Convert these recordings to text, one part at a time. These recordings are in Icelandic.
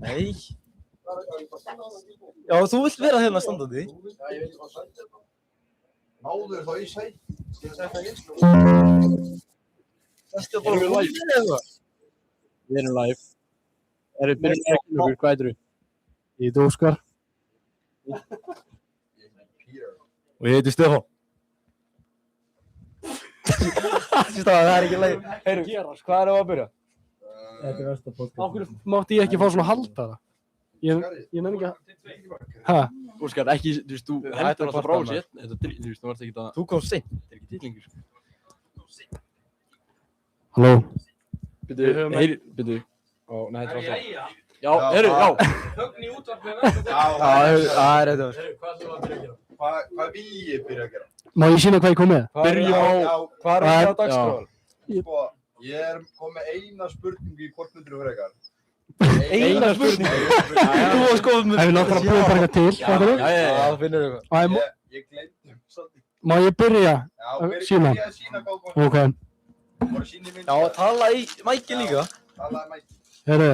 Nei. Já, þú vilt vera hérna standandi. Náðu þér þá í sæti. Þetta er bara live. Við erum live. Erum við byrjað ekki nokkur, hvað heitir þú? Ég heiti Óskar. Og ég heiti Stefán. Það er ekki leið. Heyrðu, hvað erum við að byrja? Þetta er versta podcast. Ákveður mátti ég ekki fá svona halda það? Ég nenni ekki að... Hæ? Óskar, ekki, þú veist, þú heldur alltaf frá sér. Þetta, þú veist, þú varst ekki að... Þú komst seint. Þetta er ekki titlingur. Halló? Byrju. Ó, nei, þetta er alltaf... Já, heyrðu, já. Högn í útvarpinu. Það er þetta. Hvað vil ég byrja að gera? Má ég sína hvað ég kom með? Byrjum á... Hvað er það á dagskráin? Sko, ég kom með eina spurningu í hvort myndir þú frekar. Eina spurningu. Þú var skoðum... Ef við náttúrulega búum bara eitthvað til, hvað er það? Já, það finnur við eitthvað. Ég glemdi svolítið. Má ég byrja? Já, Sína. byrja að sína hvað kom. Ok. Bara síni mynd. Já, tala í mæki líka. Talaði mæki. Heyrðu,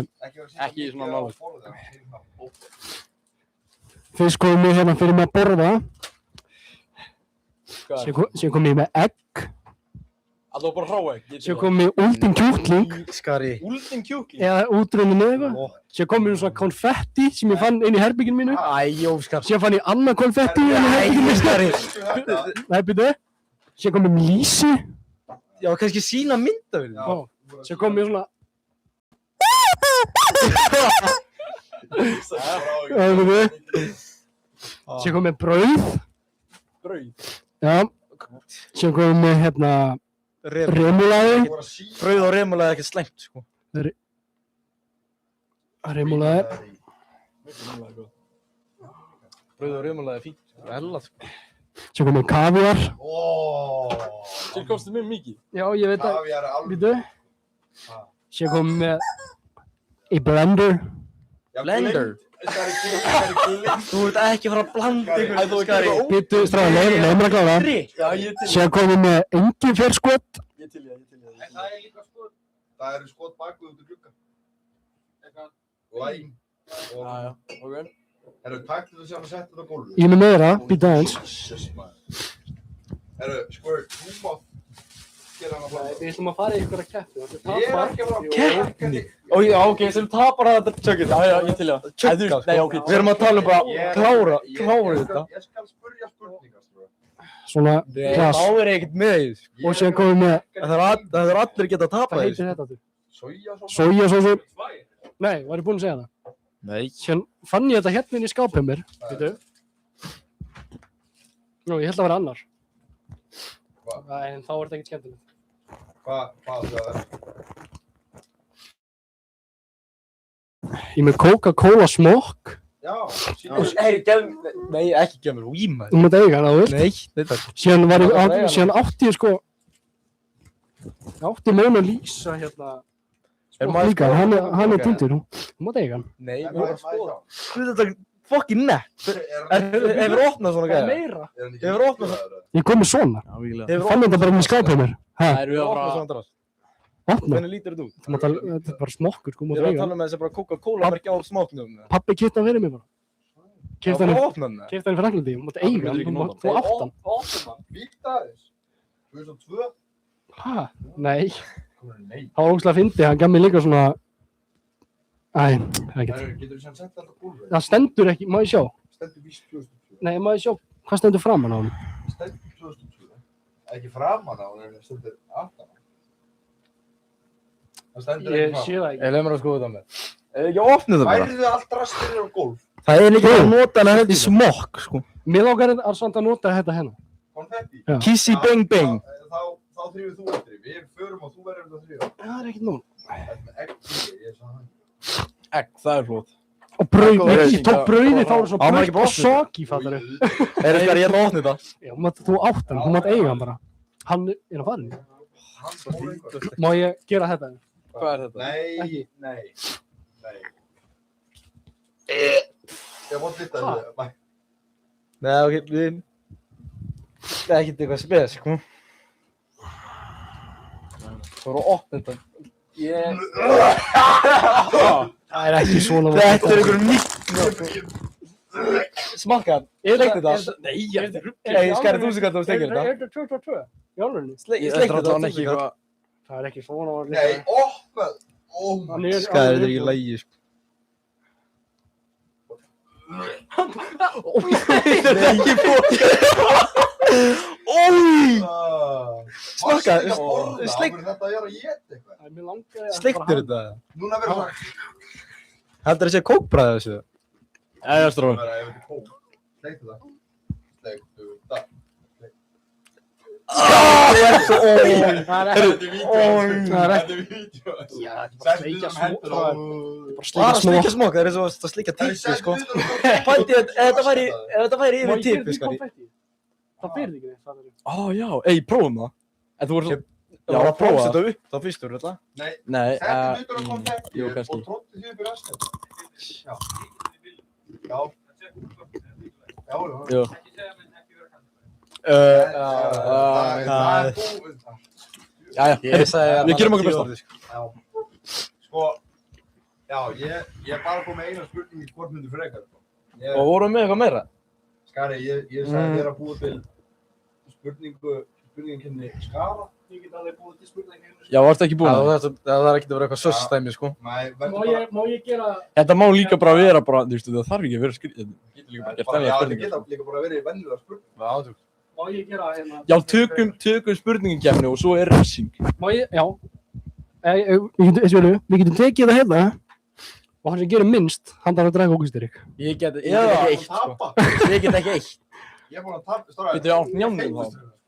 Ekki svona nálægt. nálægt. fyrst komum við hérna fyrir mig að borða. Síðan komum ég með egg. Alltaf bara hráegg. Síðan komum við úldin kjúkling. Skari. Úldin kjúkling? Eða útrunni með eitthvað. Síðan komum við svona konfetti sem ég fann inn í herbygginu mínu. Óskar. Síðan fann ég annað konfetti inn í herbygginu mínu. Skari. Nei, byrju. Síðan komum við lýsi. Já, kannski sína myndavélina. Síðan komum við svona... Síðan komum við brauð. Brauð? Já. Síðan komum við hérna... remulaði. Brauð og remulaði er ekki slæmt, sko. Remulaði. Brauð og remulaði er fínt. Ella, sko. Síðan komum við kaviar. Sér komstu mér mikið? Já, ég veit að... Kaviar er alveg. Býtu. Síðan komum við í blender. Blender? Þú ert ekki fara að blanda ykkur, Skari. Býtu, stráðan, leiðum að klára. Síðan komum við með engifjörskot. Ég til ég. Það er líka skot. Það eru skot bakuð út í glugga. Læn. Já, ok. Herru, takk til þú sjálf að setja þetta á gólfið. Ég er með meira, býta aðeins. Herru, Squirt, þú mátt gera hana bara. Við ætlum að fara í ykkur að keppi. Ég er ekki að fara að Keppni? Já, ok, sem tapar að þetta tjökkið. Já, ég til ég. Tjökka, Nei, ok. Við erum að tala um bara klára þetta. Ég skal spurja spurningar, sko. Svona klass. Þá er ekkert með því. Og síðan komum við með... Það er allir geta að tapa Hvað því. heitir þetta til? Sojasósa. Sojasósu. Nei, var ég búinn að segja það? Nei. Síðan fann ég þetta hérna inn í skápið mér. Býtu. Nú, ég held að vera annar. Nei, en þá er þetta ekkert skemmtilegt. Hvað það er? Ég er með Coca-Cola smokk. Já, Nei, ekki gef mér víma. Þú mátt eiga hann, þú vilt. Nei, þetta. Síðan átti ég sko... Ég átti Mona Lisa hérna... Smokk líka, hann er týndur. Þú mátt eiga hann. Nei, við erum að skoða. Þetta er fucking nett. Hefur opnað svona gæða? Meira. Hefur opnað svona? Ég kom með svona. Ég fann þetta bara inn í skápið mér. Hefur opnað svona drast? Opna? Hvernig lítur þetta út? Þetta er bara smokkur, sko, Við mátt erum að eiga tala hann. um þessi bara Coca-Cola merkja á smáknum. Pappi keypti hann fyrir mig bara. Keypti hann í Fraklandi, þú mátt eiga hann. Þú átt hann. Víkta aðeins. 2002? Hæ? Nei. Nei. Það var ógeðslega fyndið, hann gaf mér líka svona... Æ, það er ekkert. Getur þú sem sett þetta á gólfið? Það stendur ekki, má ég sjá? Stendur víst 2002. Nei, má ég sjá? Hvað stendur framan á hann? Stendur 2002. Ekki framan á, en stendur aftan á. Það stendur Ég ekki sé framan. það ekki. Ég lef mér að skoða þetta með. Er ekki að opna það bara? Færðu allt rastir á gólf? Það er ekki að nota hana þetta í smokk, sko. Mér langar að samt að nota þetta hérna. Konfetti? Já. Kissi beng beng. Þá þrýfur þú eftir. Við förum og þú verður að þrýfa. Það er ekkert nóg. Þetta með egg, ég er svona. Egg, það er flott. Og brauð, Það er ég tók brauði, þá er Á, svona maður brauð ekki og bara opna soki, fattar þau. Er þetta ég ætla að opna þetta? Já, þú átt hann, þú mátt eiga hann bara. Hann er að fara. Má ég gera þetta? Hvað er þetta? Nei, Ekki. nei. Ég vant lítið að það. Nei, ok, það er ekkert eitthvað spes, sko. Þú voru að opna þetta. Það er ekki svona. Þetta er einhver nýtt. Smakka, sleikti þetta. Nei, ég er Nei, skæri þú sig hvað þú steikir þetta. Er þetta 22? Í alvörunni? Sleikti þetta var ekki eitthvað. Það er ekki svona. Nei, opnað. Skæri, þetta er ekki lægi, sko. Þetta er ekki bótt. Ói! Smakka, sleikti. Þetta er að geta eitthvað. Sleiktir þetta? Núna verður það. Heldur það sé kókbræðið þessu? Eða stróðum. Það er ekki kók. Sleiktu það. Sleiktu það. Það er svo ói. Þetta er vídeo. Það er Þetta er vídeo. Já, Settu það hendur á. Bara sleikja smók, það er eins og að sleikja tippi, sko. Pældi, ef þetta væri yfir tippi, sko. Það byrði ekki neitt, það er. Á, já, prófum það. En þú voru svo... Já, prófa þetta upp, þá fyrstur þetta. Nei. Nei, Settu hlutur á konfetti jú, og kannski. tróddu því upp í rastinum. Já. Já. Já, já. Jú. Það er búið. Jæja, við gerum okkur besta. Já. Sko, já, ég er bara komið með eina spurning í hvort myndu frekar. Og vorum við eitthvað meira? Skari, ég sagði þér að búið til spurningin skara. Ég get alveg búið til spurningin. Já, varstu ekki búin? Það er ekki að vera eitthvað sössstæmi, sko. Nei, Má ég gera... Þetta má líka bara vera bara, þú veist, það þarf ekki að vera skrið. Það getur líka bara gert Já, þannig það geta líka bara verið venjulega spurning. spurningar. Má ég gera hérna... Já, tökum spurningakefni og svo er refsing. Má ég... Já. Við getum tekið það hérna. Og hann sem gerir minnst, hann þarf að draga kókustyrk. Ég get ekki eitt, sko. Tapa. Ég get ekki eitt. Ég er búin að tapa. Strákar. Býttu á njánum þá?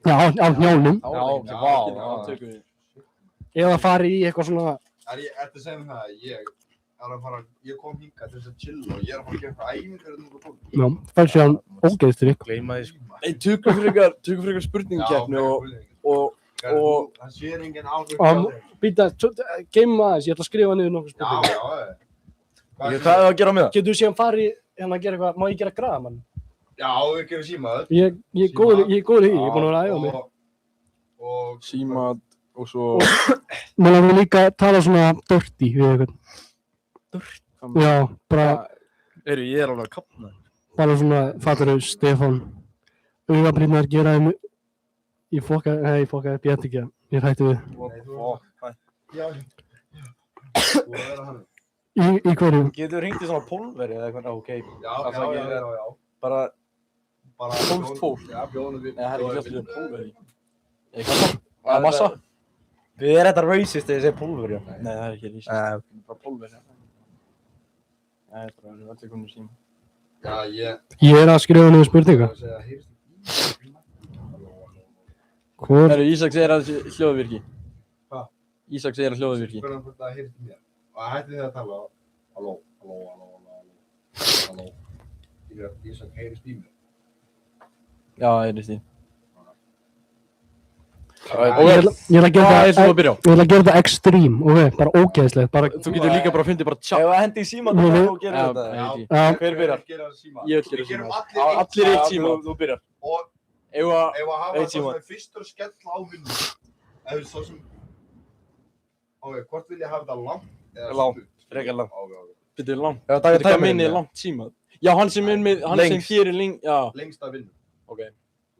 Já, á njálnum. Já, ok, vá. Tökum við. Eða fari í eitthvað svona... Ertu að segja mér það að ég kom hingað til þess að chilla og ég er að fara að gera eitthvað æfingar út á fólk. Já, fær sér hann ógeðstyrk. Gleyma því, sko. Nei, tökum frekar spurningakefni og... Það sér enginn áhrif. Býta, geima aðeins, ég ætla að skrifa niður nokkuð spurningar. Já. Hvað er það að gera með það? Getur þú síðan farið hérna að gera eitthvað, má ég gera graðamann? Já, við gerum símaður. Ég er góður í því, ég er búinn að vera að æfa mig. Og Símat og svo... Mér langar líka að tala svona dirty við eitthvað. Dirty? Já, bara... Ég er alveg að kapna. Bara svona, fattur þau, Stefán. Augabrýrnar gera þeim... Ég fokkaði upp, ég ætti ekki að... Ég hætti við. Já. Þú er að vera hann. Í hverju? Getur þú hringt í svona pólveri eða eitthvað? Ok. Já. Bara... Pólf. Já, bjóðum við. Nei, það er ekki alltaf pólveri. Það er massa. Við erum þetta racist þegar ég segi pólveri. Nei, það er ekki racist. Bara pólveri. Nei, það er allir komin í síma. Já, Ég er að skrifa niður spurninga. Hvor? Ísak segir að hljóðu virki. Hvað? Ísak segir að hljóðu virki. Spurðan hvort það heyrist í mér. Og hætti þið að tala. Halló. Ísak heyrist í mér. Já, heyrist í. Ég ætla að gera það extreme, ok? Bara ógeðslegt, bara... Þú getur líka bara að fyndi bara tjá. Ef að hendi í síman og gera þetta. Já. Hver byrjar? Ég vil gera síman. Allir eitt síman, þú byrjar. Og ef að hafa það sem er fyrstur að skella á vinnu. Ef svo sem... Ok, hvort vil ég hafa þetta langt eða stutt? Langt, frekar langt. Byrju langt. Byrju hvað minni langt síman? Já, hann sem gerir lengt, já. Lengst að vinnu. Ok.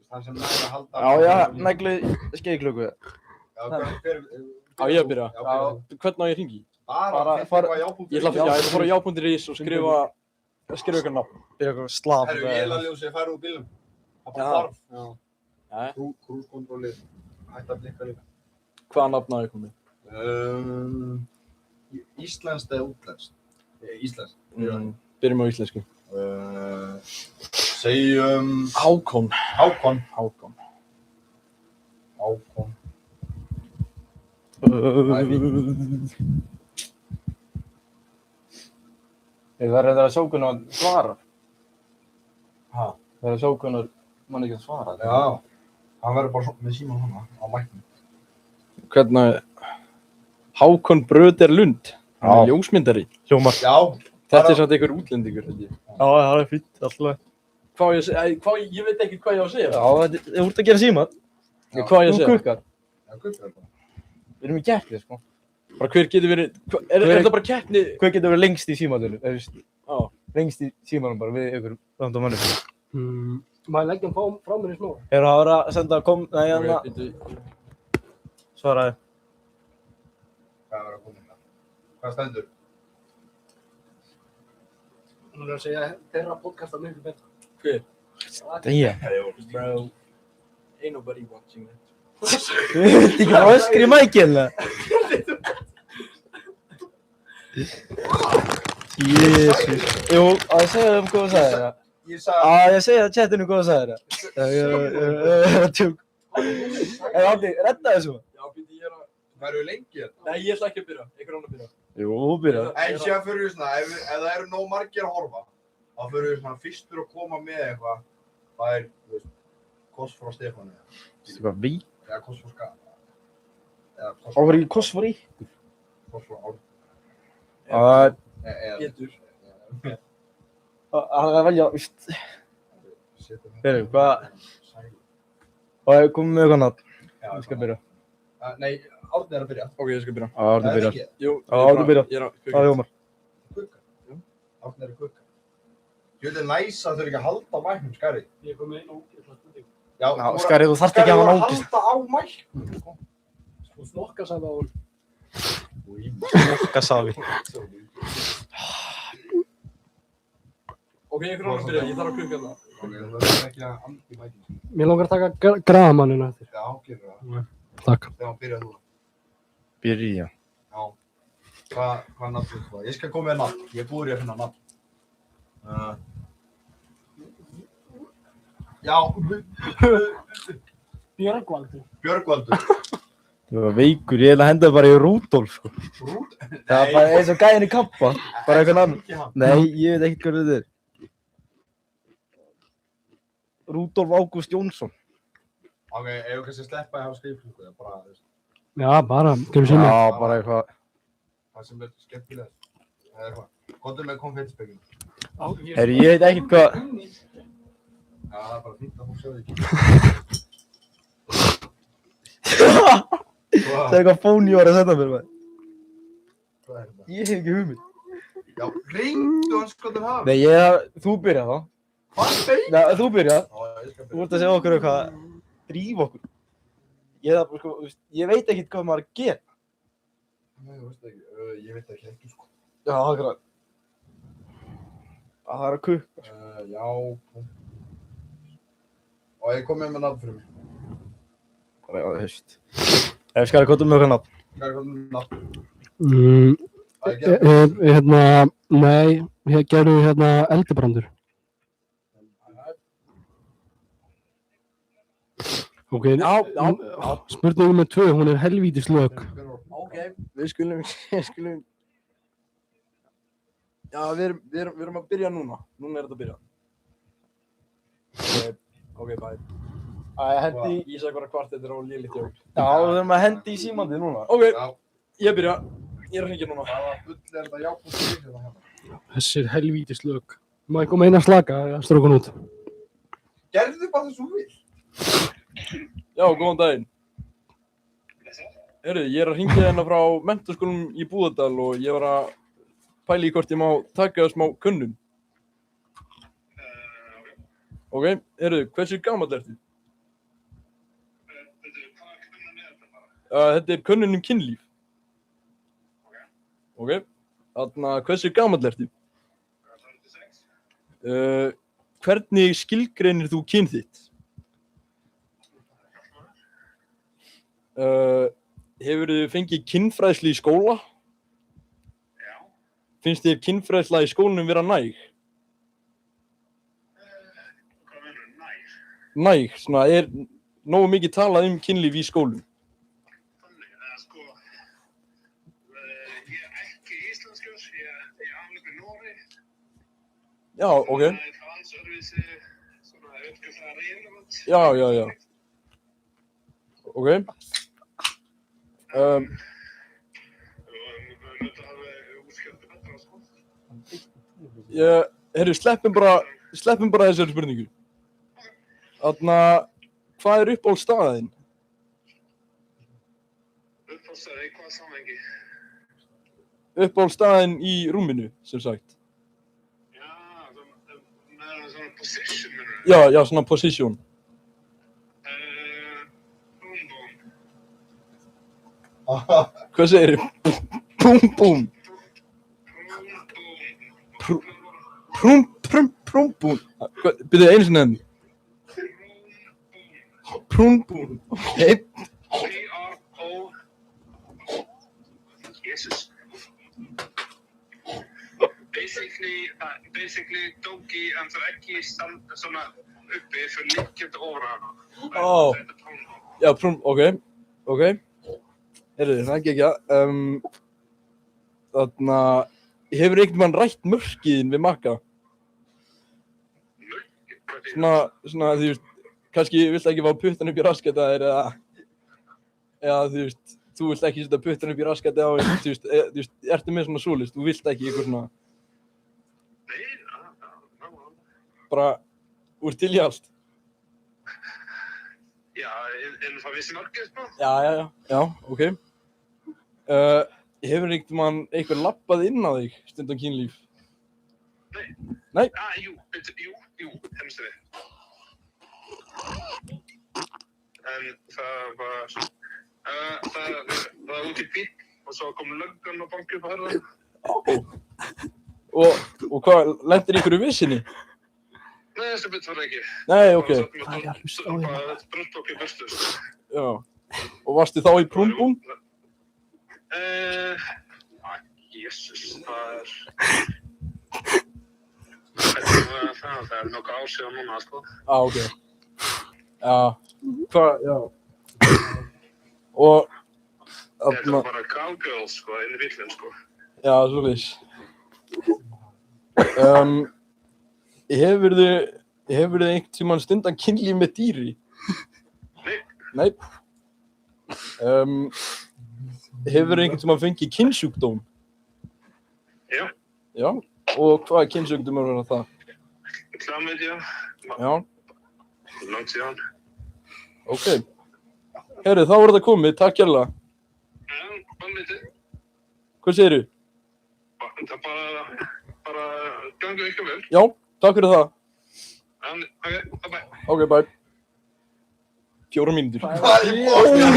Hann sem nægir að halda... Já, negli skeiðklöku. Já, hver... Já, ég að byrja. Hvernig á ég að hringi? Bara finna hvað jápunkt. Ég ætla að fara á já.is og skrifa eitthvað nafn. Byrja eitthvað slaf. Herru, ég ætla að ljósa, ég færi úr bílum. Það bara þarf. Krúskontrólir, hætti að blikka líka. Hvaða nafn á ég komið? Íslenskt eða útlenskt? Íslenskt. Byrjum á íslensku. Segjum... Hákon. Það er þetta að sjókunar svara. Það er að sjókunar mann ekki að svara. Já, hann verður bara með síman hana á mæknum. Hvernig... Hákon Bröder Lund. Hann er ljósmyndari. Hljómar. Já. Þetta er samt einhver útlendingur, held ég. Já, það er fínt, alltaf. Ég veit ekki hvað ég á að segja. Já, þú ert að gera síman. Hvað ég að segja? Já, gukkar bara. Við erum í gætli, sko. Bara hver getur verið, er þetta bara keppni? Hver getur verið lengst í símanum, já. Lengst í símanum bara við ykkur random mannum. Maður leggja hann frá mér í snóra. Það var að senda nei, hérna. Svaraði. Hvað var að koma hérna? Hvað stendur? Hún að segja þeirra podcasta miklu betra. Hver? Bro, ain't nobody watching that. Þú veit ekki hvað öskri í mækinn, eða? Jésus. Jú, að ég segja hvað þú sagði það. Ég segja það chatinu hvað þú sagði það. Tjók. Árni, redda þessu. Já, býtti ég að... Verður við lengi hérna? Nei, ég ætla ekki að byrja. Einhver annar byrja. Jú, byrja. En síðan fyrir við svona, ef það eru nóg margir að horfa, þá fyrir við svona fyrstur að koma með eitthvað. Það er, þú veist, koss frá Stefáni. Eitthvað vík? Eða koss frá Skala. Það var ekki koss frá ykkur? Koss frá Árni. Getur. Það er að velja, víst. Fyrir, hvað? Og ég kom með eitthvað nátt. Ég skal byrja. Nei, Árni er að byrja. Ok, ég skal byrja. Árni byrja. Jú, Árni byrja. Ég er að kukka. Það er Jómar. Kukka? Árni er að kukka. Ég vil næs að þau ekki að halda á mæknum, Skari. Ég kom með einu ógeðslega spurningu. Já, Skari, þú þarft ekki að hafa nákist. Skari, þú halda á mæknum. Þú snokkasaði á hún. Snokkasaði. Ok, einhvern annar byrja, ég þarf að kukka það. Ok, þú verður ekki að andi í mæknum. Mér langar að taka graðamannina eftir. Já, gerðu það. Takk. Þegar byrjað þú. Byrja. Já. Hvað nafn þú það? Ég skal koma með nafn. Ég er búinn að finna nafn. Já. Björgvaldur. Björgvaldur. Þú var veikur, ég held að henda bara í Rúdolf, sko. Það var bara eins og gæinn í kappa. Bara eitthvað annan. Nei, ég veit ekkert hvað þetta er. Rúdolf Ágúst Jónsson. Ok, ef þú kannski sleppa að hafa skrifklukku, eða bara, þú veist. Já, bara, gefum síma. Já, bara eitthvað. Það sem er skemmtilegt. Eða eitthvað. Góðum með konfettspekinu. Herri, ég veit ekkert hvað... Já, það er bara fínt að fólk sjáðu ekki. Það er eitthvað fóni var að senda mér, maður. Hvað er þetta? Ég hef ekki hugmynd. Já, ringdu hans skoðum hafa. Nei, þú byrjað þá. Hvað segir? Nei, þú byrjað. Já, ég skal Þú vart að segja okkur eitthvað, drífa okkur. Ég veit ekkert hvað maður ger. Nei, þú veist ekki. Ég veit ekki heldur, sko. Já, það er að kukka. Já. Og ég kom með nafn fyrir mig. Bara, já, þú veist. Skari, hvað með okkar nafn? Skari, hvað með nafn? Nei, hér gerum við Eldibrandur. Ok, spurning nummer 2, hún er helvítis lög. Ok, við skulum... Já, við erum að byrja núna. Núna er þetta að byrja. Ok, bye. Hendi... Ég sagði bara hvart þetta er á lélíkt jól. Já, við erum að hendi í símandið núna. Ok, ég byrja. Ég er að hringja núna. Hvaða bull er þetta jákvæmt fyrir þetta hérna? Þessir helvítis lög. Má ég koma eina slaka að stróka hún út? Gerðu bara þessu vil. Já, góðan daginn. Heyrðu, ég er að hringja hérna frá menntaskólanum í Búðardal og ég var að pæla í hvort ég má taka smá könnun. Ok, heyrðu, hversu gamall ertu? Þetta er könnun kynlíf. Ok, þarna, hversu gamall ertu? Hvernig skilgreinir þú kyn þitt? Hefurðu fengið kynfræðslu í skóla? Já. Finnst þér kynfræðsla í skólanum vera næg? Hvað meinarðu næg? Næg, svona er nógu mikið talað kynlíf í skólum. Þannig, sko, ég er ekki íslenskur, ég er aflöku Nóri. Já, ok. Það er aðeins öðruvísi, svona, það relevant. Já. Ok. Heyrðu, sleppum bara þessari spurningu. Þarna, hvað er uppáhaldsstaðinn? Uppáhaldsstaði, í hvaða samhengi? uppáhaldsstaðinn í rúminu, sem sagt. Já, með svona position, minnur. Já, svona position. Hvað segir þið? Búm. Prúmbún. Byrjuðu einu sinni enn. Prúmbún. Okay. P-R-O. Jesus. Basically doggy en það ekki svona uppi fyrir liggjandi ofar hana. Já, ok. Heyrðu, það ekki ekki. Þarna, hefur einhvern mann rætt mörkiðin við Magga? Svona, þú veist, kannski vilt ekki fá puttan upp í raskataðir eða þú veist, þú vilt ekki setja puttan upp í raskataðir og þú veist, ertu með svona svoleiðis, þú vilt ekki eitthvað svona... Nei, bara úr til í allt. Já, en það vissi mörkið, sko. Já, ok. Hefur einhvern mann eitthvað labbað inn á þig stundum kynlíf? Nei? Jú, hemstu við. En það var út í bíl og svo kom löggan og bankið upp á hörðan. Og hvað, lendir einhverju vissinni? Nei, þessi bit var ekki. Nei, ok. Það er að hlusta á hérna. Þetta bröndbókið burstu, sko. Já. Og varstu þá í prúmbún? Jesus, það er nokkuð ásíðan núna, sko. Ok. Já. Hvað, já. Og... Þetta var bara cowgirls, sko, inn í bílinn, sko. Já, svoleiðis. Hefurðu einhvern tímann stundan kynlíf með dýri? Nei. Hefurðu einhvern tímann fengið kynsjúkdóm? Já. Já, og hvaða kynsjúkdómur var það? Klamydía. Já. Langt síðan. Ok. Herri, þá var þetta komið, takk kærlega. Já, bara litið. Hvað segirðu? Það bara gangi ykkur vel. Já, takk fyrir það. Ok, bye. Ok, bye. 4 mínútur. Hvað í bókinu?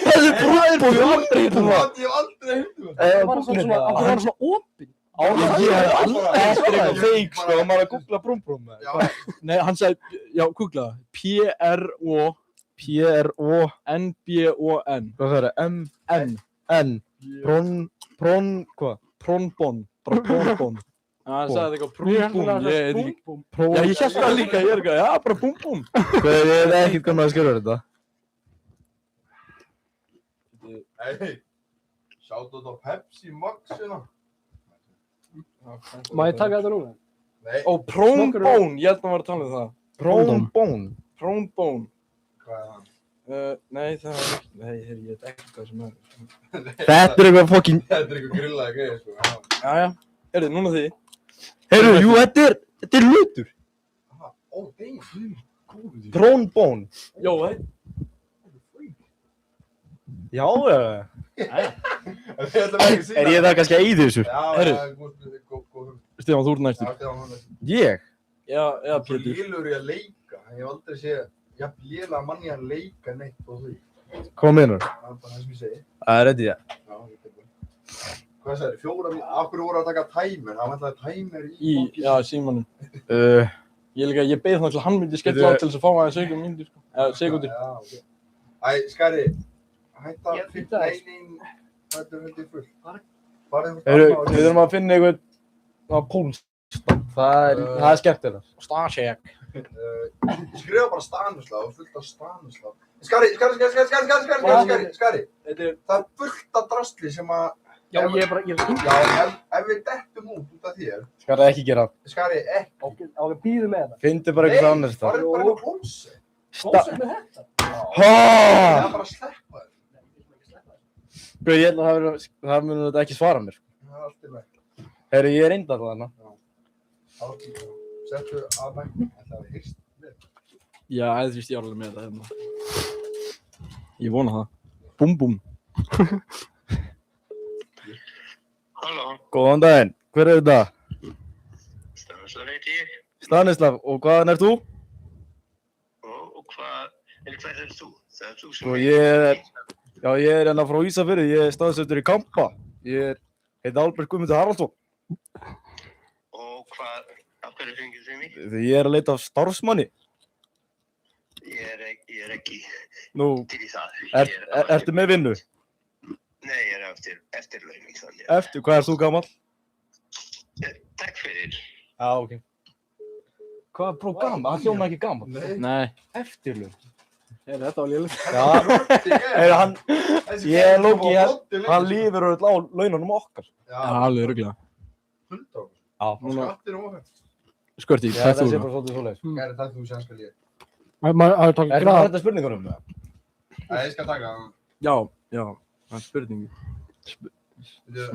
Þessi prúmbún, ég hef aldrei hitt um það. Ég hef aldrei hitt um það. Það var svona opinn. Ég hef aldrei eitthvað feik, sko, að maður að googla prúmbún. Nei, hann sagði, já, googla. P-R-O-N-B-O-N. Hvað það er? M-N. Hvað? Prónbón. Bara prónbón. Hann sagði eitthvað prúmbún, ég veit ekki. Já, ég hélt það líka, ég er eitthvað, já, bara prúmbún. Hvað, ég veit ekkert hvernig að skrifa þetta. Hey, sjáttu þetta á Pepsi Max hérna. Má ég taka þetta núna? Nei. Ó, prónbón, ég held að maður að tala um það. Prónbón. Hvað er það? Nei, það er ekki, nei, ég veit ekkert hvað sem er. Þetta er eitthvað fucking... Þetta er eitthvað grillaði greið, sko. Jæja, heyrðu, núna þið. Heyrðu, jú, þetta er hlutur. Ó, dang. Prónbón. Já, það. Já. Er ég það kannski að eyða þessu? Já, góð. Stefán, þú ert næstur. Ég? Já, Pétur. Þú lélur í að leika. Ég hef aldrei séð jafn lélega manni að leika neitt og því. Hvað meinar? Það er bara það sem ég segi. Það er rétt í það. Já, ég veit það. Hvað sagði, 4 mínútur? Af hverju voru að taka tæmer? Það var alltaf tæmer í... Já, símanum. Ég beið þannig að hann myndi skella á til þess að fá aðeins 7 mínútur, sko. Eða, sekundur. Já, ok. Æ, Skari, hætta að finna einin... Þetta er hundið fullt. Við þurfum að finna eitthvað pólstand. Það er skemmtilega. Stansjæk. Skrifa bara Stanislav og fullt af Stanislav. Skari! Það er fullt af drastli sem að... Já, ég er bara... Já, ef við dettum út af þér... Skari, ekki gera. Skari, ekki. Á, við býðum með það. Finndu bara eitthvað annars það. Nei, það er bara klósett. Klósett með þetta? Það er bara að sleppa þér. Ég held að það munum þetta ekki svara mér. Það er allt í lagi. Herri, ég er reyndar þarna. Settu að mækna, það er hyrst með. Já, þú veist ég alveg með þetta hérna. Ég vona það. Búm, búm. Halló, Góðan daginn, hver er þetta? Stanislav heiti ég. Stanislav, og hvaðan ert þú? Og hvað er þú? Það er þú sem Sko ég er hérna frá Ísafirði, ég er staðsettur í Kampa. Ég heiti Albert Guðmundur Haraldsson. Og af hverju fengið þið mig? Því ég er að leita af starfsmanni. Ég er ekki Nú, til í það. ertu með vinnu? Nei, ég er eftirlaunning þannig. Hvað ert þú gamall? Takk fyrir. Já, ok. Hvað er próf gamall? Hann hljóma ekki gamall. Nei. Eftirlaun. Þetta var lélegt. Ég er lóki, hann lífur öll á laununum okkar. Já, alveg ruglega. 100. Já, Skattir og okkar. Skvörti, það það sé þú. bara svolítið svoleiðis. Hvað er það þú sem skal ég? Maður taka Er graf. þetta spurningunum það? Ég skal taka það. Já, það er spurningi. Þegar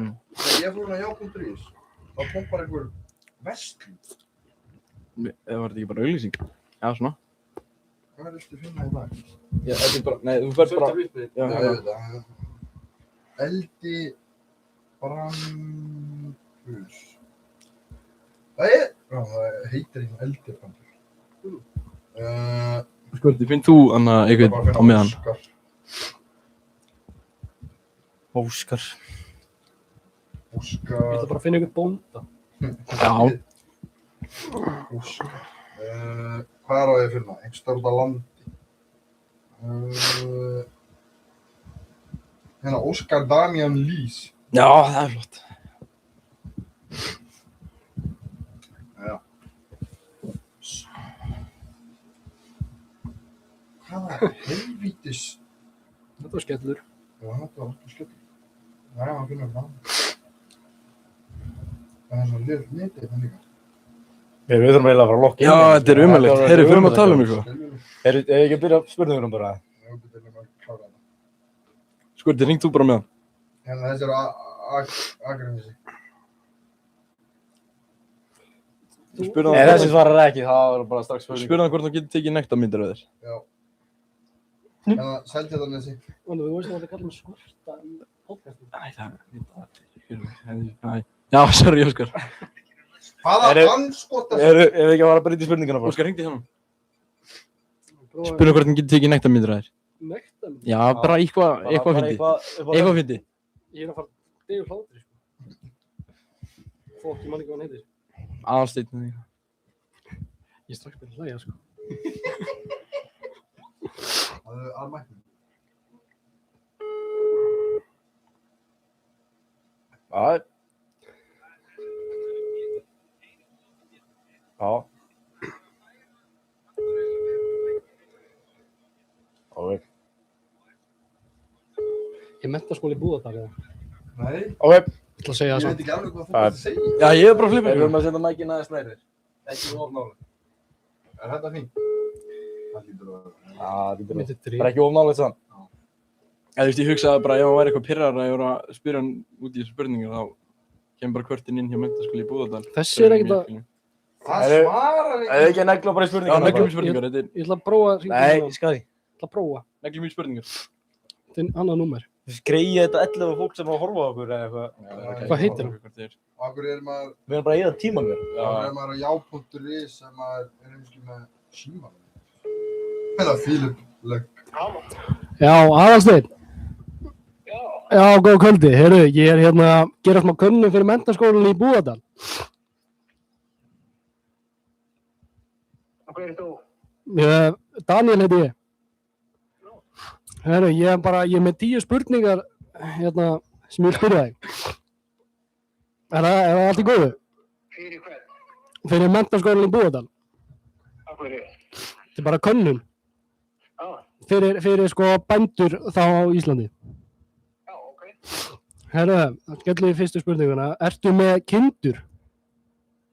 ég fór hérna já.is, þá kom bara einhver verslun. Eða var þetta ekki bara auglýsing? Já, svona. Hvað viltu finna í dag? Já, þetta er bara, nei, þú færst bara. Já, Ég veit það. Eldi Brandur. Það heitir einhvern Eldi Brandur. Skvörti, finn þú annað eitthvað á meðan? Óskar. Ég ætla bara að finna einhvern bónda. Já. Óskar. Hvað er á ég að finna? Einhvers staðar út á landi. Hérna Óskar Damian Lís. Já, það er flott. Já. Hvaða helvítis. Þetta var skellur. Já, þetta var alltaf skemmt. Já, hann finnur það. Það er svo liðt netið það líka. Við þurfum eiginlega að fara að lokka. Já, þetta er umhverfilegt. Heyrðu, förum að tala um eitthvað. Er ekki að byrja spurningunum bara? Já, þetta er bara að klára það. Skvörti, ring þú bara með hann. Hérna þessi eru Akranesi. Spurðu Nei, þessi svarar ekki, það var bara strax spurning. Spurðu hann hvort hann getur tekið nektarmyndir af þér. Já. Hérna Seltjarnarnesi. Þú veist að það kallar mig skorta í podcastinu. Æ, það. Já, sorry, Óskar. Hvaða anskotast? Ef við ekki að fara að breyta í spurninguna bara. Óskar, hringdi hérna. Spurðu hvort hann getur tekið nektarmyndir af þér. Nektarmyndir? Já, bara eitthvað fyndi. Eitthvað fyndi. Ég er að fara að deyja úr hlátri, sko. Fólk, ég man ekki hvað hann heitir. Aðalsteinn. Ég er strax byrjað að hlæja, sko. Það er almækning. Já. Já. Ok. Ég menntaskóli í Búðardal, eða? Nei. Ok. Ég ætla að segja það Ég samt. veit ekki alveg hvað þú ert að segja. Já, ég er bara að flippa Við ykkur. erum að setja mækina aðeins nærri. Ekki of nálega. Er þetta fínt? Það lítur að vera. Já, það Ég er myndi bara drif. ekki of nálega sann. Þú veist, ég hugsaði bara ef hann væri eitthvað pirrar að ég voru að spyrja hann út í þessu spurningu þá kemur bara kvörtinn inn hjá menntaskóli í Búðardal. Þessi er ekkert að... Það svarar Eða ekki. ekki að negla bara í Já, spurninguna neglum í bara. spurningar, þetta er Ég ætla að prófa að hringja Nei, hann. skaði. Ég ætla að prófa. neglum í spurningar. Þetta er annað númer. Greið þetta 11 fólk sem að horfa á okkur eða eitthvað. Hvað heitir hann? Akkur er maður, Við erum bara að eyða tíman mér. akkur er maður á já.is sem maður er einhverjum með síman. Þetta er Fílip Legg. Já, Aðalsteinn. Já, góð kvöldi. Heyrðu, ég er hérna að gera smá könnun fyrir menntaskólann í Búðardal. Hver er þú? Daniel heiti ég. Heyrðu, ég er með 10 spurningar hérna sem ég vil spyrja þig. Er það allt í góðu? Fyrir hvern? Fyrir menntaskólann í Búðardal. Af hverju? Þetta er bara könnun. Já, Fyrir sko bændur þá á Íslandi. já, ok. Herru, það skellum við fyrstu spurninguna. Ertu með kindur?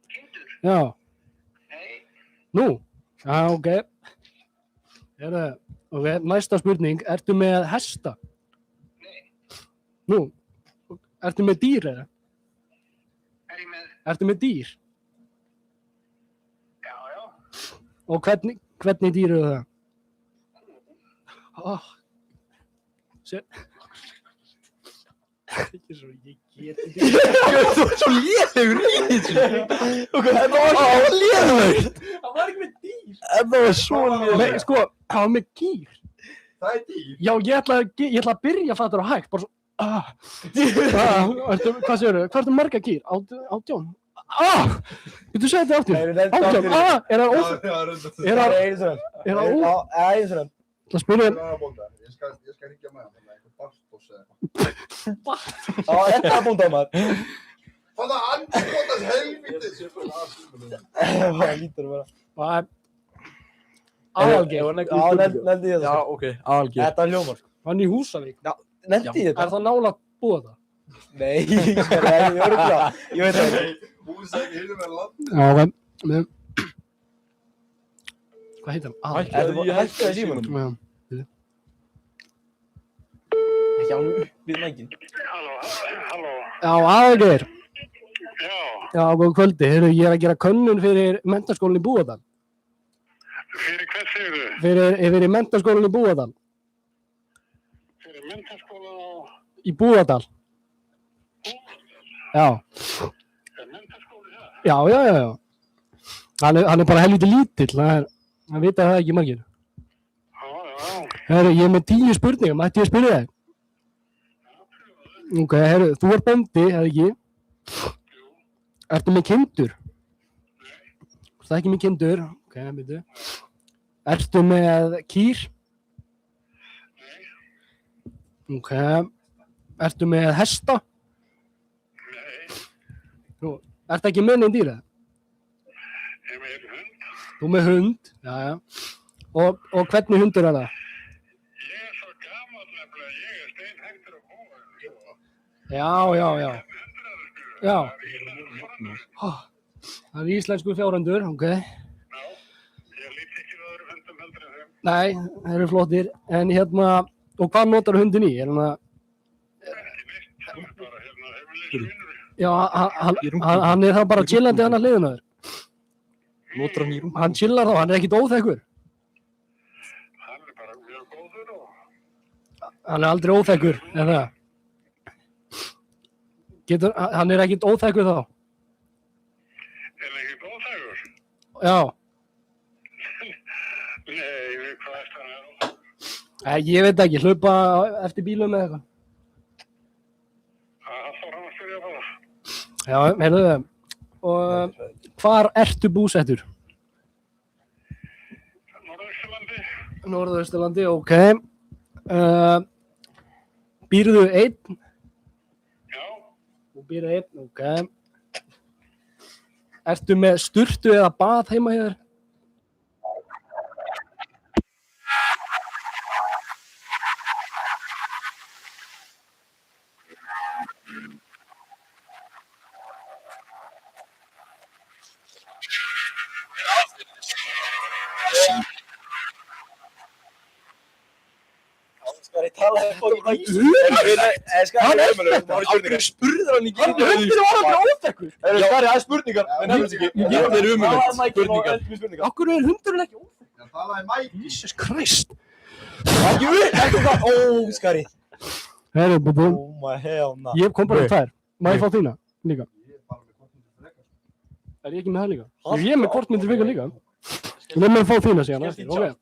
Kindur? Já. Nei. Nú? Já, ok. Herru, ok, næsta spurning. Ertu með hesta? Nei. Nú? Ertu með dýr eða? Er ég með? Ertu með dýr? Já, já. Og hvernig dýr eru það? Oh. Þú er svo lélegur í þessu. Þetta var svo lélegur. Það var ekki með dýr. Þetta var svo lélegur. Nei, sko, það var með gýr. Það er dýr. Já, ég ætla að byrja að fatta það á hægt, bara svo, hvað segirðu, hvað ertu marga gýr? 18? Getur segið þetta aftur? 18? Er það óþekkur? Er það óþekkur? Það spyrir Ég skal hringja með hann, þannig að einhver Bartos eða eitthvað. Já, þetta er búndað maður. Hvað það andskotast helvítið? Það lítur að vera. Aðalgeir. Já, nefndi ég Já, það. ok, aðalgeir. Þetta er hljómar. Hann í Húsavík. Nefndi ég Er þetta? það nálægt Búða? Nei, ég öruglega. Ég veit það. Húsavík hinum er land. Já, ok. Hvað heitir hann? Aðalgeir. Hættu það í símanum. Já. Ekki alveg við mækin. Halló. Já, Aðalgeir. Já, Já, góð kvöldi. Heyrðu, ég er að gera könnun fyrir menntaskólann í Búðardal. fyrir hvað segirðu? Fyrir menntaskólann í Búðardal. Fyrir menntaskóla á Í Búðardal. Já. menntaskóli það? Já. Hann er bara helviti lítill. Það vita það ekki margir. Já. Heyrðu, ég er með 10 spurningar. Mætti ég spyrja þig? Ok, heyrðu, þú er bóndi, eða ekki? Ertu með kindur? Það er ekki með kindur. Ok, byrju. Ertu með kýr? Ok. Ertu með hesta? Nú, ertu ekki með neinn dýra? Ég með hund. Þú með hund? Já. Og hvernig hundur er það? Ég er svo gammal nefnilega, ég er steinhægtur að búa. Já. Já. Það er íslensku fjárhundur, ok. Já, ég lít ekki við öðrum hundum heldur en þeim. Nei, þeir eru flottir. En og hvað notar hundin í? Er hann að... Ekki neitt, það er bara hefur vinnur. Já, hann er þá bara chillandi hann að hliðina þér. Notar hann í rúm. Hann chillar þá, hann er ekkit óþekkur. Hann er bara mjög góður og Hann er aldrei óþekkur, er það? Hann er ekkit óþekkur þá? er ekkert óþægur. Já. Nei, hvað er það? Ég veit ekki, hlaupa eftir bílum eða eitthvað. Það þarf hann að spyrja bara. Já, heyrðu, og hvar ertu búsettur? Norðausturlandi? Norðausturlandi, ok. Býrðu einn? Já. Þú býrðu einn, ok. Ertu með sturtu eða bað heima hjá þér? Skal ég tala um fólk í Ísland? Hann er spurður hann ekki. Hundur var aldrei óþekkur. Það er spurningar. Þetta er umulegt spurningar. Akkur er hundurinn ekki óþekkur? Ég talaði Mike. Jesus Christ. Ekki það. Ó, skari. Herru, búbú. Oh my hell, na. Ég kom bara tvær. Má ég fá þína líka? Ég er bara með kortmyndir frekar. Er ég ekki með það líka? Ég er með kortmyndir frekar líka. Leð mér að fá þína síðan. Ok.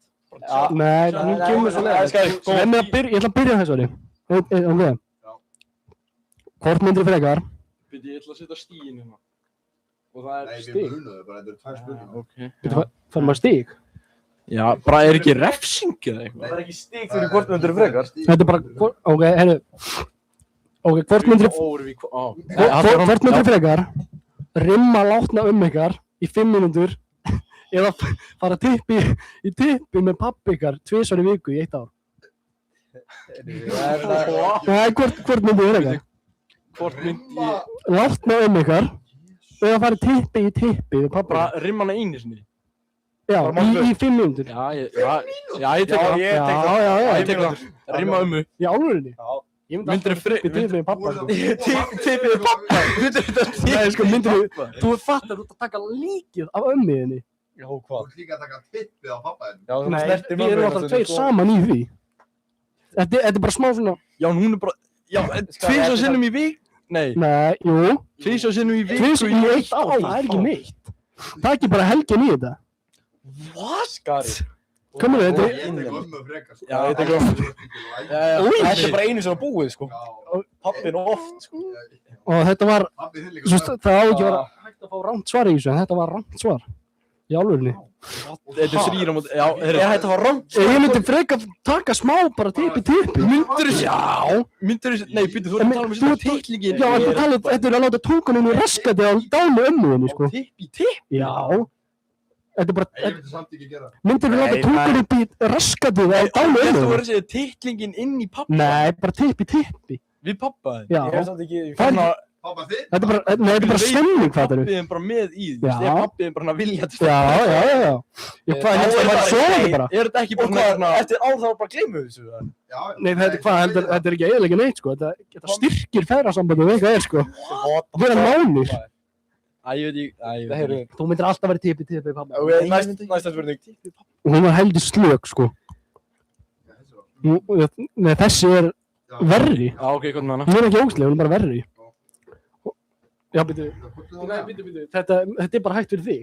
Nei, hún kemur svo leið. Ég ætla að byrja þessari. Ok. Kortmyndir frekar. Ég ætla að setja stígin hérna. Og það Nei, er við stíg. brunuðu bara, þetta eru 2 spurningar. Ok. Fær maður stíg? Já, bara er ekki refsing eða eitthvað? Það er ekki stík fyrir hvort myndir frekar. Þetta er bara, ok, herru. Ok, kortmyndir frekar. Rimma látna ykkar í 5 mínútur. Eða fara í tippi með pabbi ykkar 2 í viku í 1 ár. Nei, hvort myndi þér eitthvað? Hvort myndi ég... Látna ykkar. Eða fara í tippi með pabbi. Bara rimma hana einu sinni. Já, í 5 mínútur. Já, ég tek það. Já, Ég tek það. Rimma Í álfurinni? Já. Myndir tippi með pappa. Tippi með pappa. Nei, sko, þú fattar að þú ert að taka líkið af ömmuðinni. Já, Þú hvað? ert líka að taka tippið á pappa þinn. Nei, við erum alltaf 2 saman í því. Þetta er bara smá svona... Já, hún er bara... Já, tvisvar sinnum í vik? Nei, Nei, jú. tvisvar sinnum í viku Tvisvar í eitt ár, það er ekki neitt. Það er ekki bara helgin í þetta. What? Skari. Komum við, þetta Ég tek ömmu frekar, sko. Já, ég tek ömmu. Þetta er bara einu sem er búið, sko. Pappin oft, sko. og þetta var, Pabbi þinn líka. svo, það á ekki að vera hægt að fá rangt svar í þessu, en þetta var rangt svar. Í álfurinni. Þetta er þrýra móti, já, Ég hætti að fara rangt. Ég myndi frekar taka smá bara tippi. Myndur þessi, nei, býttu, þú erum að tala um Þú- þessi teitlingin. Já, þetta er að láta tungunum í raskati á dánu ömmuðinni, sko. Tipp. Já. Þetta er bara, Ég myndi samt ekki gera. myndir þú láta Nei, tungunum í raskatið á dánu Þú ömmuðinni? verður að segja teitlingin inn í pappa. Nei, bara tippi. Við pappa þinn. Já. Ég hef samt ekki... Það er- Pappa þinn? Þetta er bara, nei, þetta er bara stemning, hvað það eru. Pappiðin bara með í því. Já. Þegar pappiðin bara að vilja til Já. Ég hvað, helst að maður sofandi bara. Er þetta ekki Og bara hvað, svona... eftir ár þá bara gleymum við þessu, það? Já. Nei, þetta er ekki eiginlega neitt, sko. Þetta styrkir feðrasambandið við eitthvað sko. Vera nánir. Æ, ég veit ekki, Það heyrðu. Þú myndir alltaf vera tippi, pappa. Næsta spurning. Og hún var heldur slök, sko. Nei, þessi er verri. Já, ok, hvað með hana? Hún er ekki ógstlega, hún er bara verri. Já, býtu. Þetta er bara hægt fyrir þig.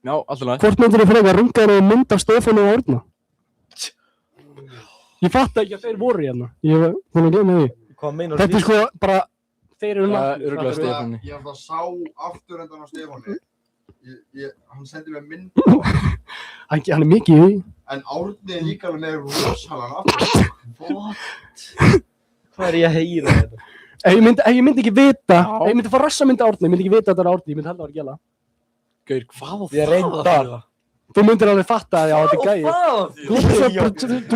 Já, alltaf næst. Hvort myndir þið frekar rungaður og mynd af Stefáni og Árna? Ég fatt ekki að þeir voru hérna. Ég var búin að gleyma því. Hvað meinar Þetta er sko bara, þeir eru Örugglega nafnir. Stefáni. Ég ætla að sá afturendan á Stefáni. Hann sendi mér mynd. Hann er mikið í því. En Árni er líka alveg með rosalan aftur. Hvað er ég að heyra þetta? Ef ég myndi ekki vita, ef ég myndi fá rassamynd Árni, ég myndi ekki vita að þetta er Árni, ég myndi held að það var gæla. Gaur, hvað á Ég reyndar. Þú myndir alveg fatta að já, þetta er gæi. Þú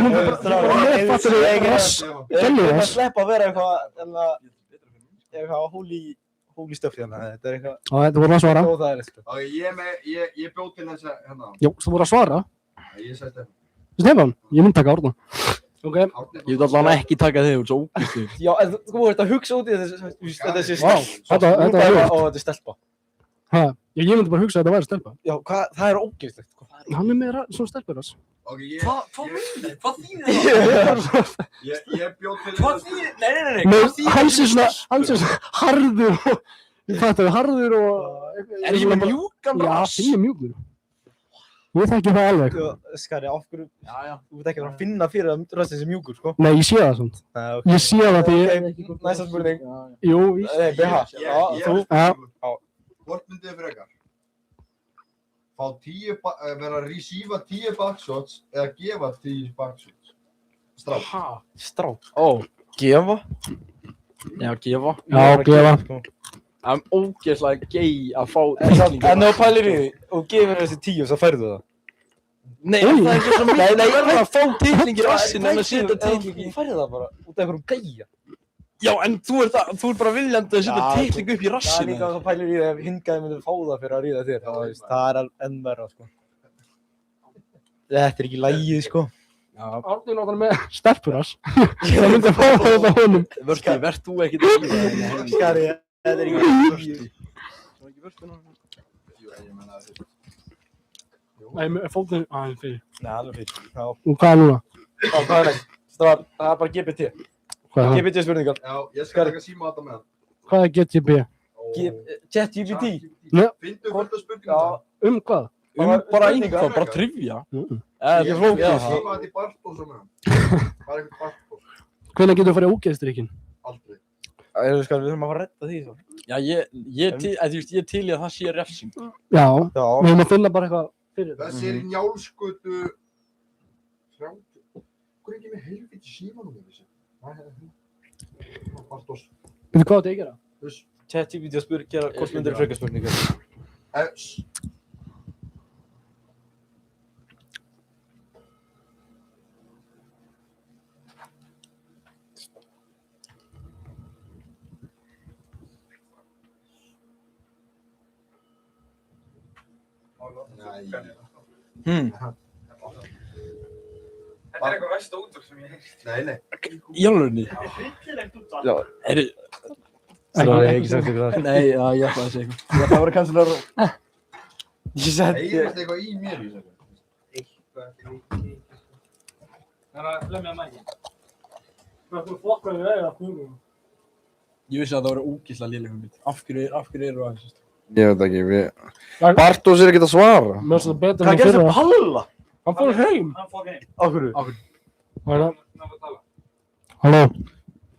myndir bara meðfatta við rass, gæli Ég rass. sleppa að vera eitthvað holy stuff hérna. Þetta er eitthvað Já, þetta voru að svara. óþægilegt, sko. Og ég bjóð til þess að, hérna, Jó, þú voru að svara. ég segi Stefán. Stefán, ég myndi taka Árna. Ok. Ég vil allavega ekki taka þig úr svo ógæstu. Já, en þú ert að hugsa út í þessi Vá, þetta var stelpa. Og þetta er stelpa. Hæ, ég myndi bara hugsa að þetta væri stelpa. Já, það er ógeðslegt. Hann er með svona stelpur þess. Ok, Hvað þýðir það? ég bjóð til Hvað þess að, þýðir, nei, Með hans er svona harður og, ég fatt að harður og... Er ég með mjúkan Já, rass? þinn er mjúkur. Ég þekki það alveg. Skari, af hverju, Já. þú veit ekki að finna fyrir að rassin sem mjúkur, sko. Nei, ég sé það svona. Nei, ok. Ég sé það því... Næsta spurning. Jú, víst. BH. Þú. Já. hvort myndið þið frekar? Fá 10, vera að receiva 10 backshots eða gefa 10 backshots? Strák. Strák. Ó, Gefa. já, gefa. Já, gefa. Það er ógeðslega gay að fá En titlingar. þú pælir í því og gefur þessi 10 svo færðu það. Nei, það er ekki svo mikið verður að fá titlingir rassin en að setja Þú titling. færðu það bara út af einhverjum gæja. Já, en þú ert bara viljandi að setja Já, titling upp í Það er rassin. líka að þú pælir í því ef hingæði myndi fá það fyrir að ríða þér. Það er enn verra, sko. Þetta er ekki lægið, sko. Árni náttúrulega með stelpur þess. Það myndi að fá það á honum. Vörti, verð þú ekki til í það. Skari, þetta er ekki lægið. Nei, fótinn aðeins fyrir. Nei, alveg fyrir. Já. Og hvað er núna? Já, hvað er næst? Það er bara GPT. Hvað er það? GPT spurningar. Já, ég skal taka síma á þetta með hann. Hvað er GTB? ChatGPT. Findu hvort að spurningum það. Hvað? Bara einhvað, bara trivja. Ekki flókið. Ég síma þetta í Bartós á með hann. Bara einhvern Bartós. Hvernig getur þú farið ógeðstrykkin? Aldrei. Við þurfum að fara að redda því, svo. Já, ég til í að það sé refsing. Já, Já. við höfum að finna bara eitthvað fyrir það. Þessi er í Njálsgötu 30. Hvað er ekki með helviti símanum með þessi? Bartós. Veitu hvað þetta ekki gera? ChatGPT að gera hvort myndir frekar spurningar. Þetta er eitthvað versta útdrökk sem ég heilt. Nei. Í alvörunni? Hryllilegt útdrökk. Já. Það er ekki sagt ykkur það. Nei, já, ég ætlaði að segja eitthvað. Ég ætlaði að vera kansilegar. Ég setti... Eirist eitthvað í mér í þessu. Það er að flemja mækinn. Hvað er þú fokkaði við eða? Ég vissi að það voru ógeðslega léleg hugmynd. Af hverju eru það þess? Ég veit ekki, Bartos er ekkert að svara. Mér finnst það betur Hvað en gerðist fyrra. það Palla? Hann fór heim. Hann fór heim. Á hverju? Halló. Ná að tala. Halló.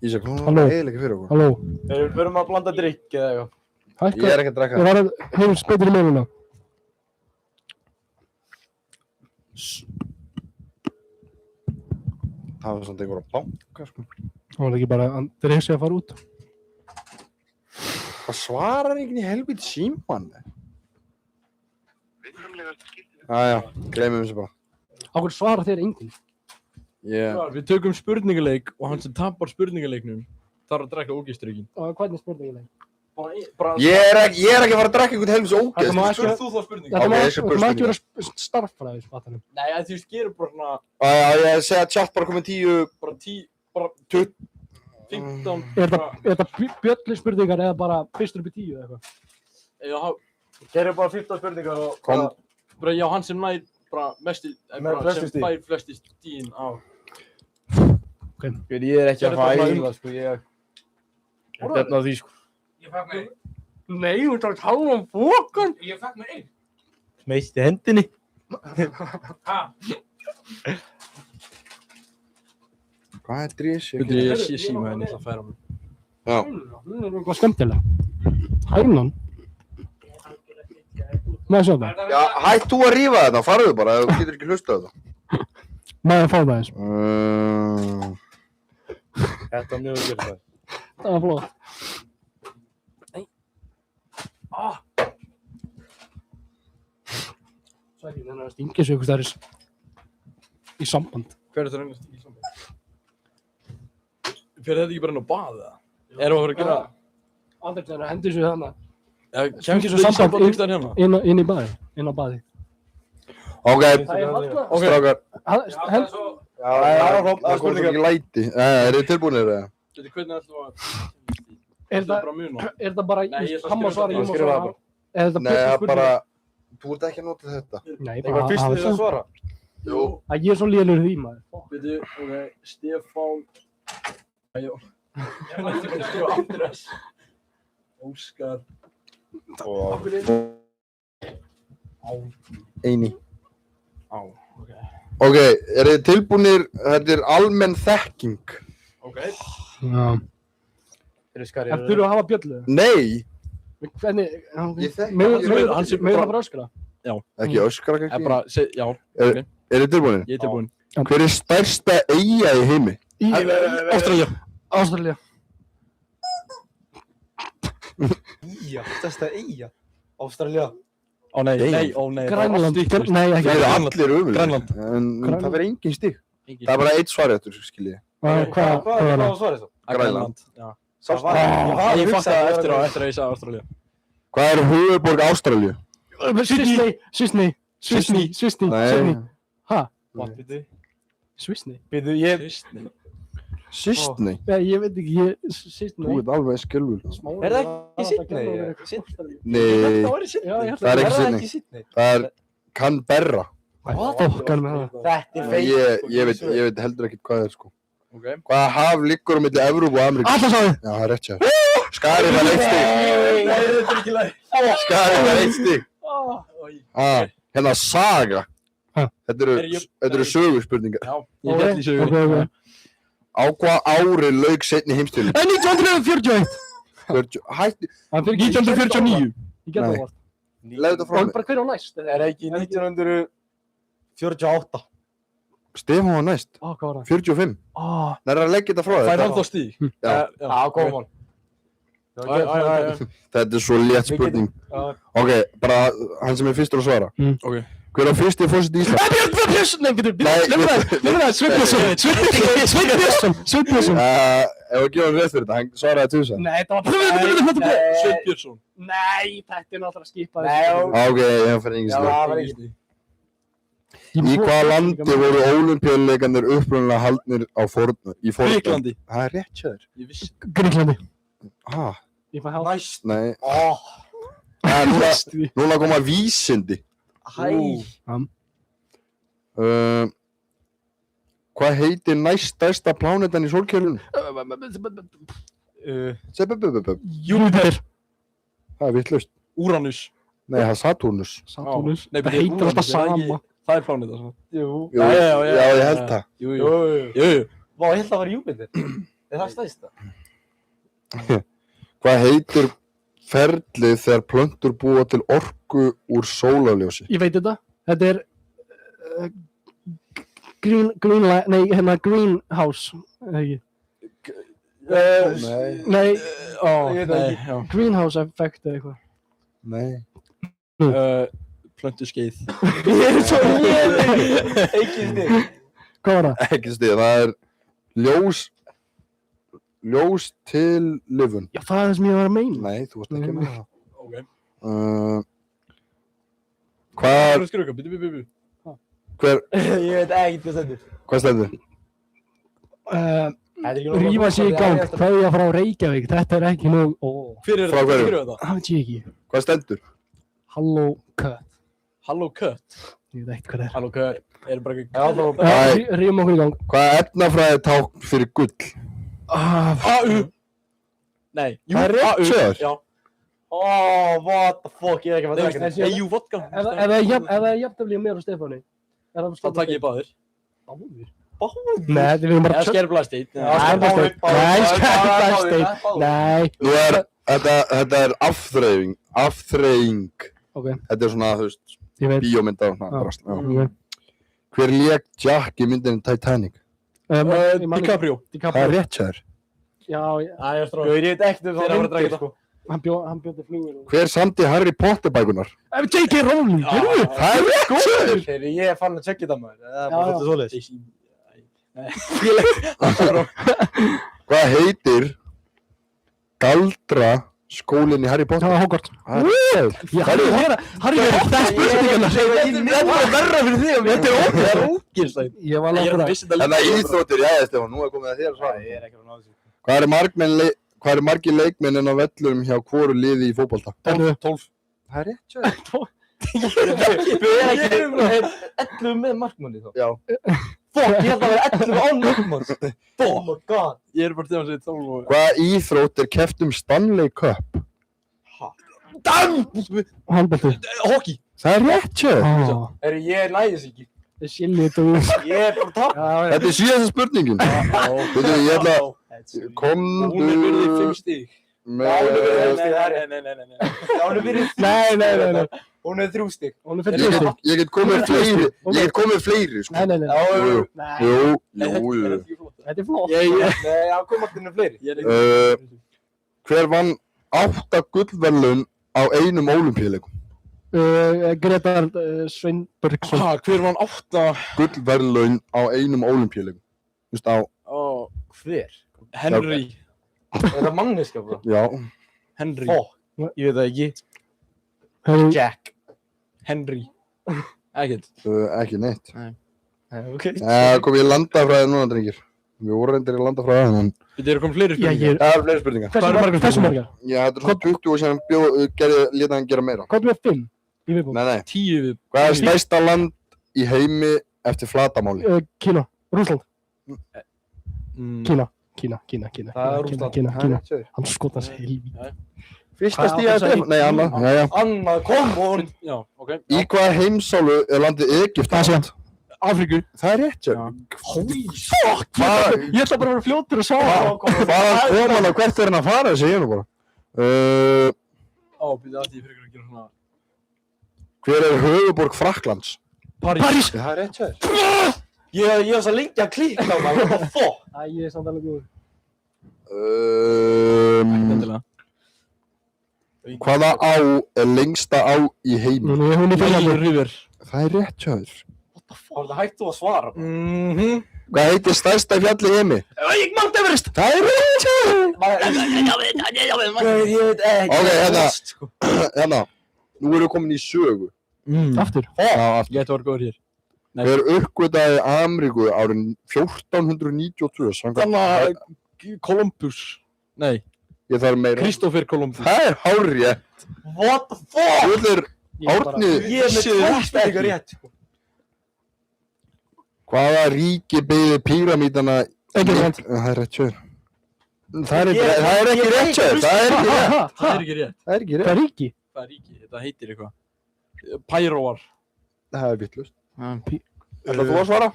Ísak, hún Halló. var eiginlega fyrir okkur. Halló. Við verum að blanda drikk eða eitthvað. Ég er ekki að drekka. Ég var að hefur betur í meðluna. Það var samt einhver að banka, sko. Það var ekki bara að dreysi að fara út. Hvað svarar einhvern í helvít símann? Æja, gleymum þessu bara. Á hverju svara þér enginn? Við tökum spurningaleik og hann sem tapar spurningaleiknum þarf að drekka ógeðsdrykkinn. Og hvernig spurningileg? Ég er ekki að fara að drekka einhvern helvís ógeð. Þetta má Spurð þú þá spurningu? Þetta Ok, má ég ekki skal þetta má ekki spurningar. vera starffræði, fattanum. Nei, þú veist, gerur bara svona, Æja, ég segi að chat bara komið 10, bara 10, bara 15, Er þetta bjöllu spurningar eða bara fyrstur upp í 10 eða eitthvað? Já, Gerum bara 15 spurningar og... Kom. bara já, hann sem nær bara mesti, bara flestu sem stig. fær flesti stíðin á. Ég er ekki að fæla það, sko, ég... Ég er á því, sko. Ég fæk mér einn. Nei, þú ert að tala um fókan. Ég fæk mér einn. Smeisti hendinni. Ha? Hvað er drísi? Veitu, ég sé síma henni, það færa mig. Já. Það er eitthvað skemmtilega. Hænan. Má ég sjá það? Já, hætt þú að rífa þetta, farðu bara, ef þú getur ekki hlustað þetta. Má ég fá það eins? Þetta var mjög vel það. Það var flott. Sækir þennan að stingja sig ykkur þar í samband. Hver er það reynast í samband? Fyrir þetta ekki bara inn á bað, eða? Erum við að fara að gera það? Andri þennan hendur sig þannig Já, Stungið kemst svo þú í samband samband ykkur hérna? inn í baði. Inn á baði. Ok, Það er fallað. strákar. Það er svo... Já, það er Það kom svo ekki læti. Eru þið tilbúinir eða? Veitu, hvernig ætlum við að... Er það bara muna? er það bara Nei, ég ætla að hann má skrifa svara, það. ég má Skrifa það svara? bara. Eða þetta Nei, það er spurning? bara... Þú ert ekki að nota þetta. Nei, Ég var bara fyrst hafa til að það. svara. Jú. Að ég er svo lélegur í því, maður. Veitu, ok, Stefán... Æjó. Ég ætla ekki að skrifa Andrés. Óskar... Eini. Á, ok. Ok, eru þið tilbúinir? Þetta er almenn þekking. Ok. Já. Eru skari... En þurfum að hafa bjöllu? Nei! Hvernig... Ég þekki Megum ekki. hann sé það bara- bara öskra? Ekki öskra Ég kannski. bara, já, Eru þið tilbúinir? ég er tilbúinn. Hver er stærsta eyja í heimi? Í Ástralía. Ástralía. Eyja, stærsta eyja. Ástralía. Ó nei, Nei. nei, ó nei. Grænland. Nei, ekki Það eru Grænland. allir umöðulegir. Grænland. En það verður engin stig. Engin. Það er bara eitt svar eftir, skiljið. Hvað Hvað var var það? það svarið svo? Grænland. Já. Það var... Ég fatt það eftir að ég sagði Ástralía. Hvað er höfuðborg Ástralíu? Svisney. Svisney. Svisney. Svisney. Svisney. Ha? Svisney? Býtu, ég... Kristni. Sysney. Ég veit ekki, Svisney. Þú ert alveg skilvul. Er það ekki Sydney? Nei, Já, ég held það er að ekki Er það Sydney. ekki Sydney? Það er Canberra. Fokkar með það. Þetta er feit. Ég veit heldur ekkert hvað það er, sko. Ok. Hvaða haf liggur á milli Evrópu og Ameríku? Atlantshafi. Já, það er rétt sér. Skari var eitt stig. Nei, þetta er ekki læg. Skari var eitt stig. Hérna saga. Ha? Þetta eru sögurspurningar. Já, ég held í sögunni. Ok. Á hvað ári lauk seinni heimstyrjöld? 1941. Hætti, 1949. Ég get Nei. það vart. leiðu þetta frá Og mig. bara hver á næst? Er ekki 1948? Stefán var næst. Ó, hvað var það? 45. Ó, Það er að leggja þetta frá Fær þér. hann þá stíg? Já. Já, kom on. Þetta er svo létt spurning. Ok, bara hann sem er fyrstur að svara. Ok. Hver á fyrsti fórseti Íslands? Björn Björnsson! Nei, getur, Nei, nefnir það, Sveinn Björnsson! Sveinn Björnsson! Sveinn Björnsson! Ef að gefa hann rétt fyrir þetta, hann svaraði tusa. Nei, það var... Sveinn Björnsson. Nei, þetta er náttúrulega að skipa Nei, Ok, ég fyrir engin Já, stig. það var ekki. Í hvaða landi voru ólympíuleikarnir upprunalega haldnir á í fornöld? Gríklandi. Það er rétt hjá þér. Ég vissi. Gríklandi. Ah, Ég fæ hálf. Næst. nei. Ó, Núna koma vísindi. hæ. Hvað heitir næst stærsta plánetan í sólkerfinu? Júpiter. Það er vitlaust. Úranus. Nei, það er Satúrnus. Satúrnus. Nei, Það heitir alltaf sama. Það er plánið það. Jú. Jú, já, ég held það. Jú. Vá, ég held að það var Júpiter. Er það stæðsta? Hvað heitir ferlið þegar plöntur búa til orku úr sólarljósi? Ég veit þetta. Þetta er greenhouse. Ekki. Nei, Ég veit það ekki. Já. greenhouse effect eða eitthvað. Nei. Plöntuskeið. Ég er svo léleg. Ekki stig. Hvað var það? Ekki stig, það er ljós til lifun. Já, það er það sem ég var að meina. Nei, þú varst ekki að meina það. Ok. Hvað Skröka, bitu. hver, Ég veit ekki hvað stendur. hvað stendur? Rífa sig í gang, kveðja frá Reykjavík, þetta er ekki nú, Hver er Frá þetta? hverju? Hver er þetta? það veit ég ekki. Hvað stendur? Halló, cut, Halló Cut. ég veit ekki hvað það er. Halló Cut. Er bara ekki... Já, þá. Rífum okkur í gang. Hvað efnafræði tákn fyrir gull? AU. Nei. Jú, Það er rétt AU. hjá þér. Já. What the fuck, ég er ekki að Nei, fara að veist, taka nei, jú, vodka. Ef það er jafntefli mér og Stefáni, er það Það takk ég báðir. báðir? Báðir? Nei, við erum bara Eða skerflasteit. Nei, skerflasteit. Nei. Nú þetta er afþreying. Ok, Þetta er svona, þú veist, ég veit. bíómynda og svona Já. drasl. Já. Ok. Hver lék Jack í myndinni Titanic? Ég man ekki- DiCaprio. Það er rétt hjá þér. Já, Það er stráð. Ég veit ekkert um Þeir hafa að draga myndir, sko. hann bjóði flugir. Hver samdi Harry Potter bækunar? J.K. Rowling, heyrðu. Það er rétt hjá þér. Þegar ég er fann að tjekkja það maður. Það er Já, bara já. svolítið svoleiðis. Hvað heitir galdra skólinn í Harry Potter? Það var Hogwarts. Það er rétt hjá þér. Harry er það spurningarna. Þetta er verra fyrir þig. Það er ógilslægt. Ég var Ég er langt að að vissi þetta Þannig að íþróttir, já Stefán, nú er komið að þér að svara. Ég er ekki að ná þessu. Hvað eru margir leikmenn inn á vellurum hjá hvoru liði í fótbolta? 12. Það er rétt hjá þér. Við erum ekki 11 með markmanni þá. Já. Fuck, ég held að vera 11 án markmann. Oh my god. Ég er bara til að segja 12 og... Hvaða íþrótt er keppt Stanley Cup? handbóltu. Hockey. Það er rétt hjá þér. Ég næðis ekki. Það er Silli þú. Ég er bara að tapa. Þetta er síðasta spurningin. Veitu, ég ætla að Hún er verið 5 stík. með... Hún er fyrir Nei. Hún er 3 stig. Hún er fyrir stík. Ég get komið fleiri. Ég get komið fleiri, sko. Nei. Jú. Nei, Jú. þetta er flott. Nei, það kom alltaf fleiri. Hver vann 8 gullverðlaun á einum ólympíuleikum? Gretar Sveinbergsson. Hver vann 8? Gullverðlaun á einum ólympíuleikum. Þú veist, á... Hver? Henry. Er það manneska bara? Já. Henry. Ég veit það ekki. Jack. Henry. Ekkert. Ekki neitt. Ok. Kom ég í landafræði núna, drengir. Við vorum reyndir í landafræði, en... Þetta eru komið fleiri spurningar. Það eru fleiri spurningar. Hversu margar? Já, þetta er svona 20 og sem leta hann gera meira. Hvað er með 5? Í viðbúð? Nei. 10 við... Hvað er stærsta land í heimi eftir flatamáli? Kína. Rússland. Kína. Það er Rússland. Kína. Hann skotast helvíð. Fyrsta stíða þetta? Nei, annað. Jæja. Annað, kom og hún. Já, ok. Í hvaða heimsálu er landið Egypt? Asía. Afríku. Það er rétt, já. Holy fuck! Ég ætla bara að vera fljótur að svara. Hvaðan kom hann og hvert er hann að fara, segi ég nú bara. Býta að ég fyrir að gera svona... Hver er höfuborg Frakklands? París! Það er rétt, já. Ég var svo lengi að klíka á maður. What the fuck? Æ, ég er samt alveg góður. Endilega. Hvaða á er lengsta á í heimi? Hún er fyrir River. Það er rétt, já. Var það hægt þú að svara? Hvað heitir stærsta fjall í heimi? Mount Everest! Það er rétt, já. Ég veit ekki. Ok, hérna. Nú erum við komin í sögu. Aftur? Já, aftur. Ég ætti að vera góður hér. Hver uppgötaði Ameríku árið 1492 samkvæmt? Þannig að Columbus. Nei. Ég þarf meira. Christopher Columbus. Það er hárrétt. What the fuck? Þú ætlir Árni. Ég er með 2 spurningar rétt. Hvaða ríki byggði píramítana? Egyptaland. Það er rétt, sjöður. Það er ekki rétt, Sjöður. Það er ekki rétt. Það er ekki rétt. Það er ekki Hvað rétt. er ríki? Það er ríki, þetta heitir eitthvað. Pyróar. Það er vitlaust. Ætlar þú að svara?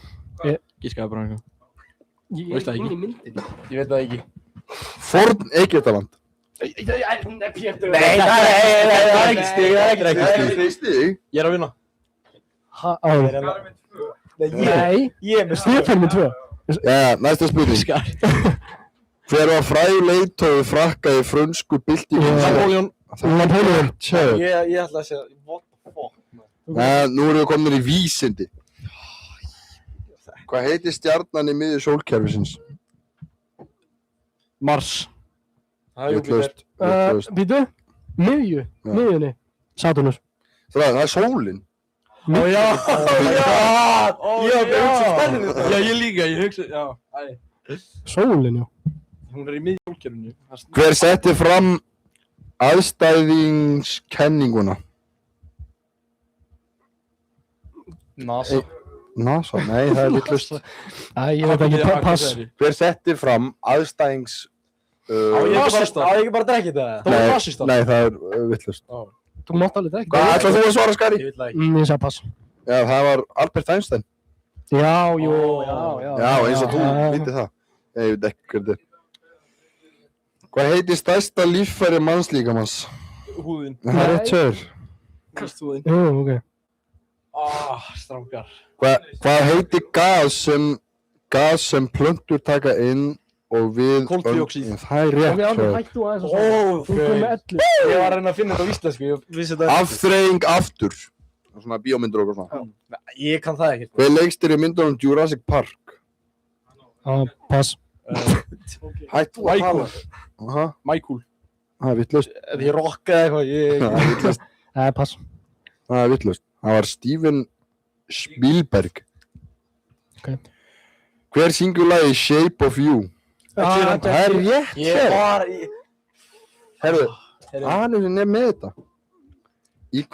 Gískaði bara eitthvað. Ég Veist það ekki? inn í myndinni. Ég veit það ekki. Forn Egyptaland. Pétur. Nei, það er ekki stig, það er ekki stig. Ég er að vinna. Nei, Ég er með Stefán með 2. Jæja, næsta spurning. Hver var frægur leiðtogi Frakka í frönsku byltingunni? Napoleon. Napoleon. Sjöður. Ég ætla að segja, what the fuck? Nú erum við komin í vísindi. Hvað heitir stjarnan í miðju sólkerfisins? Mars. Það er Júpíter. Vitlaust. Býtu? Miðjunni. Saturnus. Það er sólin. Já. Ég var bara hugsa stærðinu Já, ég líka, ég hugsa, já. Sólin, já. Hún er í miðjólkerfinu. Hver setti fram aðstæðingskenninguna? NASA. NASA? Nei, það er vitlaust. Ég veit ekki, pass. Hver setti fram aðstæðings... Á ég ekki bara að drekja þetta? Það var rasista. Nei, það er vitlaust. Þú mátt alveg drekka. Hvað ætlar þú að svara, Skari? Ég veit það ekki. Ég sagði pass. Já, það var Albert Einstein. Já, jú, já. Já, eins og þú vitið það. Ég veit ekki hvað þetta er. Hvað heitir stærsta líffæri mannslíkamans? Húðin. Það er rétt, Sjöður. Kasthúðin. Jú, ok. Strákar. Hvað heitir gas sem plöntur taka inn og við... Koltvíoxíð. Það er rétt, Sjöður. Hættu aðeins að svara. Þú kom með 11. Ég var að reyna að finna þetta á íslensku, ég vissi þetta. Afþreying aftur. Svona bíómyndur og svona. Ég kann það ekki. Hver leikstýrir í myndunum Jurassic Park? Pass. Hættu að tala. Michael. Það er vitlaust. Ef ég rockaði eitthvað, Það er vitlaust. Pass. Það er vitlaust. Það var Steven Spielberg. Ok. Hver syngur lagið Shape of You? Það er rétt, Ég var í... Herðu, hann er með þetta. Í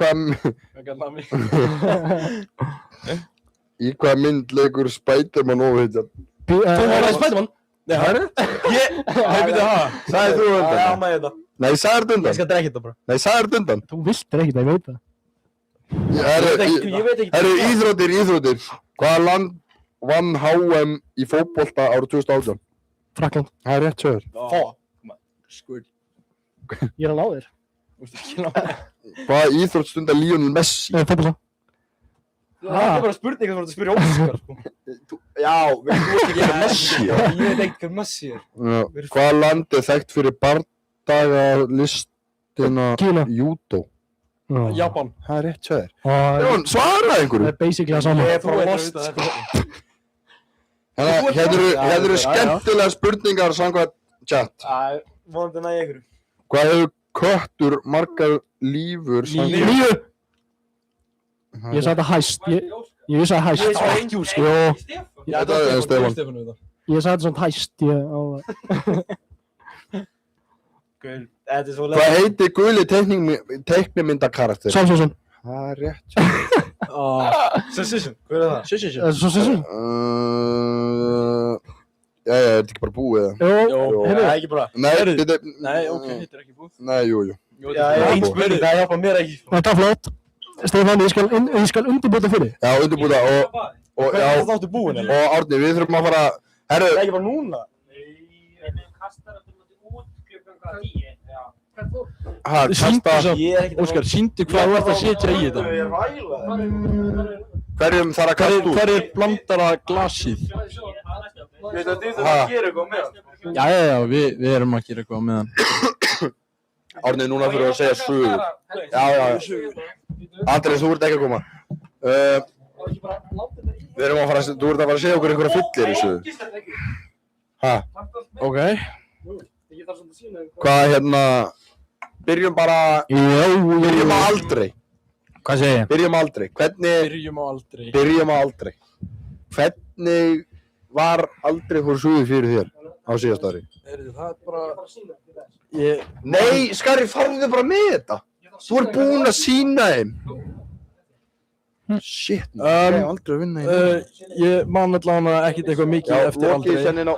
hvað mynd leikur Spider-Man ofurhetjan? Spiderman. Nei, það er rétt. Ég veit það. Sagði þú Já, undan? maður þetta. Nei, sagði þú Ég undan? skal drekja þetta bara. Nei, sagði þú undan? Þú vilt ekki það, ég veit það. Ég veit ekki. Herru, íþróttir. Hvaða land vann HM í fótbolta árið 2018? Frakkland. Það er rétt, Sjöður. Fuck. Skurd. Ég er að ná þér. Þú veist ekki ná. Hvaða íþrótt stundar Lionel Messi? Fótbolta. Það er bara spurning að þú ert að spyrja Óskar, sko. Já, við erum ekki Messi. Ég veit ekki hvað Messi er. Hvaða land er þekkt fyrir bardagalistina Kína. Judo? Japan. Það er rétt, Sjöður. Það Jón, svaraði einhverju. er basically það sama. Ég er bara lost, sko. Hérna eru skemmtilega spurningar samkvæmt chat. Vonandi næ ég ykkur. Hvað hefur köttur margar lífur samkvæmt... 9. Ég sagði þetta hæst. Ég sagði hæst. Ég sagði engjúr, sko. Jó. Þetta er Stefán. Ég sagði þetta svona hæst. Þetta er svo Hvað heitir guli teiknimyndakarakter? Samsónsson. Það er rétt. Sensation, hver er það? Samsónsson. Jæja, er þetta ekki bara búið eða? Jó. Það er ekki bara. Nei, þetta... Nei, ok, þetta er ekki búið. Nei, jú. Já, einn spurning, það hjálpa mér ekki. Þetta er flott. Stefán, ég skal undirbúta fyrir. Já, undirbúta og Hvernig já, er það þáttu búin? og Árni, við þurfum að fara... Herru, Það er ekki bara núna. kasta... Ég er ekki Óskar, sýndu hvað þú ert að setja í þetta. Ég er væla. Hverjum þarf að kasta út? Hver er blandara glasið? Ég veit að þið þurfum að gera eitthvað með það. Já, við erum að gera eitthvað með hann. Árni, núna þurfum við að segja sögur. Já. Andrés, þú ert ekki að koma. Við erum að fara að... Þú ert að fara að segja okkur einhverja fyllir í sögur. Hæ? Ok. Hvað hérna... Byrjum bara... Byrjum á aldrei. Hvað segir ég? Byrjum á aldrei. Byrjum á aldrei. Hvernig var aldrei fór suðið fyrir þér á síðast ári? Það er bara... Nei, Skari, farðu bara með þetta. Þú ert búinn að sýna þeim. Shit, ég hef aldrei að vinna í Ég man allavega ekkert eitthvað mikið eftir aldrei. Já, lokið sennin á...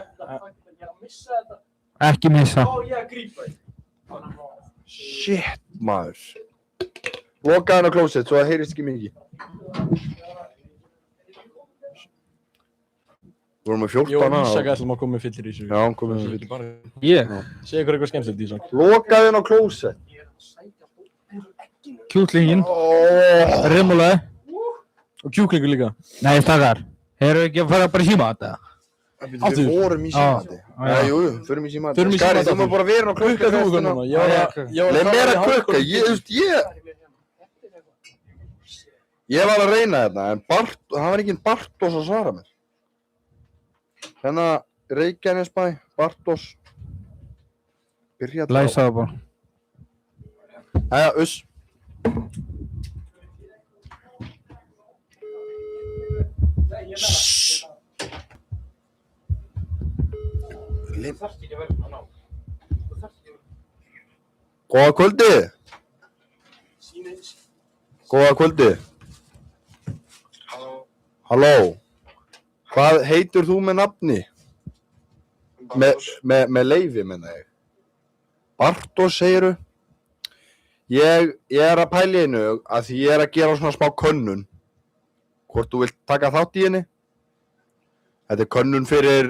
Ekki missa. Shit, maður. Lokaði hann á klósett svo það heyrist ekki mikið. Við vorum með 14 Jó, Ísak ætlum að koma með fyllir í þessu. Já, hann kom með fyllir. Ég? Segðu ykkur eitthvað skemmtilegt, Ísak. Lokaði hann á klósett. Kjúklingin. Rimulaði. Og kjúklingur líka. Nei, stakkar. Erum við ekki að fara bara í símat eða? Við vorum í símati. Jú, förum í símati. Skari, þú maður bara vera á klukka þú ykkur núna. Leif mér að klukka, ég var að reyna þetta, en það var enginn Bartos að svara mér. Hérna, Reykjanesbæ, Bartos. Byrjaði Læsaðu bara. Jæja, uss. Góða kvöldið. Góða kvöldið. Halló. Hvað heitir þú með nafni? Með leyfi, menna ég. Bartos, segiru. Ég er að pæla í einu að því ég er að gera svona smá könnun. Hvort þú vilt taka þátt í henni? Þetta er könnun fyrir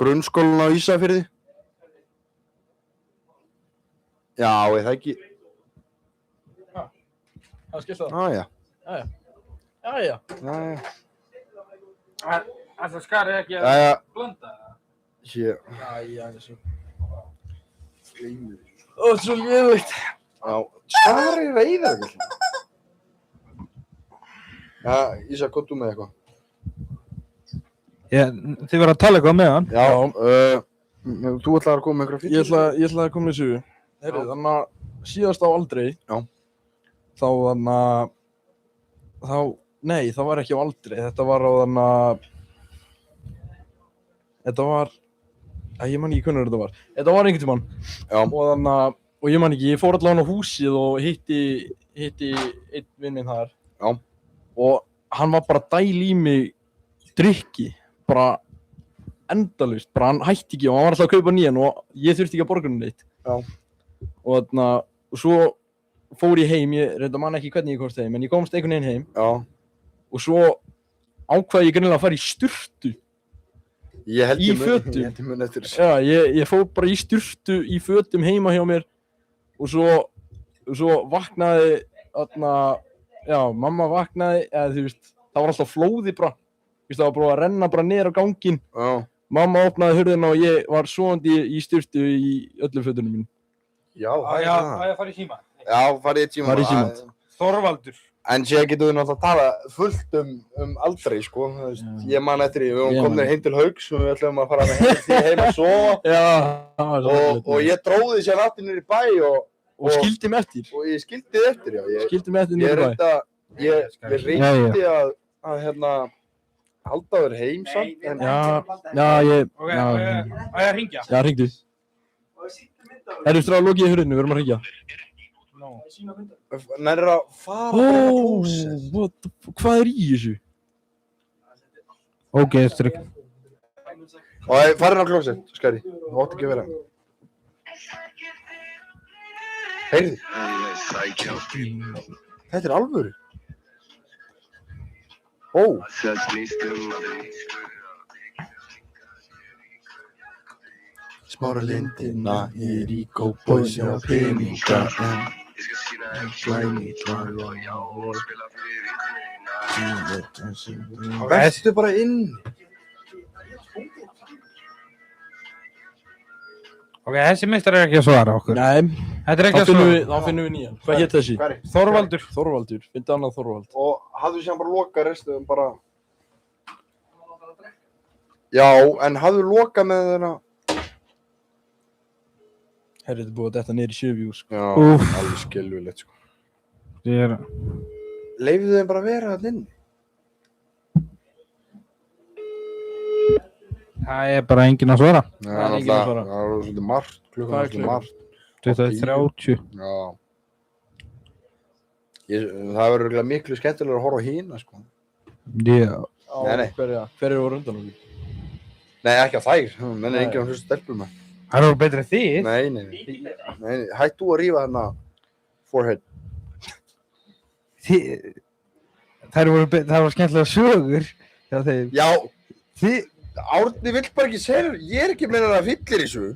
grunnskólan á Ísafirði. Já, er það ekki? Það skilst það. Já. Það Skari ekki að blanda það? Hér. Þessu. Ó, svo léðvægt. Já, Skari reyðar ekki. Já, Ísak, hvað þú með eitthvað? Þið verður að tala eitthvað með hann. Já, þú ætlaði að koma með eitthvað fyrir? Ég ætlaði að koma með sögu. Heyrðu, þannig að síðast á aldrei. Já. Nei, það var ekki á aldrei. Þetta var á ég man ekki hvernig þetta var. Þetta var einhvern tímann. Já. Og ég man ekki, ég fór allavega á húsið og hitti einn vinn minn þar. Já. Og hann var bara að dæla í mig drykki. Bara endalaust. Bara hann hætti ekki og hann var alltaf að kaupa nýjan og ég þurfti ekki að borga hann neitt. Já. Og svo fór ég heim, ég reynda man ekki hvernig ég komst heim, en ég komst einhvern veginn heim. Já. Og svo ákvaði ég greinilega að fara í sturtu. Í fötum. Já, ég fór bara í sturtu í fötum heima hjá mér og svo vaknaði mamma vaknaði, eða þú veist, það var alltaf flóði bara. Það var bara að renna bara niður á ganginn. Já. Mamma opnaði hurðina og ég var sofandi í sturtu í öllum fötunum mínum. Já, það er það. Það er að fara í símat. Já, farið í símat. Þorvaldur. En síðan getum við náttúrulega að tala fullt um aldrei, sko. Ég man eftir því, við vorum komnir heim til Hauks og við ætlum að fara með heim að sofa. Já, það var svolítið. Og ég dróði sér aftur niður í bæ og skildi mig eftir. Og ég skildi þið eftir, já. Skildi mig eftir niður í bæ. Ég reyndi að halda þér heim samt. Og ég hringja. Já, hringdu. Erum við að loka í hurðinu, við erum að hringja. Nær að fara bara á klósett. Hvað er í þessu? Ok, strykk. Og farin á klósett, Skari. Það átti ekki að vera. Heyrðu. Þetta er alvöru. Ó. Smára lindina í Ríkó Boys á peninga. Vertu bara inn. Ok, þessi meistar er ekki að svara okkur. Nei, þetta er ekki að svara. Þá finnum við nýjan. Hvað hét þessi? Þorvaldur. Þorvaldur, finnst annað Þorvald. Og hafðu sér bara lokað restuðum bara. Já, en hafðu lokað með þeirra. Herri, þetta er búið að detta niður í 7 views. Já, alveg skelfilegt, sko. Leifðu þeim bara að vera þarna inni. Það er bara enginn að svara. Það er enginn að svara. Það er svolítið margt, klukkan er svolítið margt. 20:30. Já. Það verður örugglega miklu skemmtilegra að horfa á hina, sko. Já. Nei. Hver eru voru undan okkur? Nei, ekki á þær. Menn er enginn að hlusta stelpur með. Það eru betri en þið. Nei, hætt þú að rífa hérna forehead. Það voru skemmtilega sögur hjá þeim. Já, Árni vill bara ekki segja, ég er ekki meina að fyllir í sögu.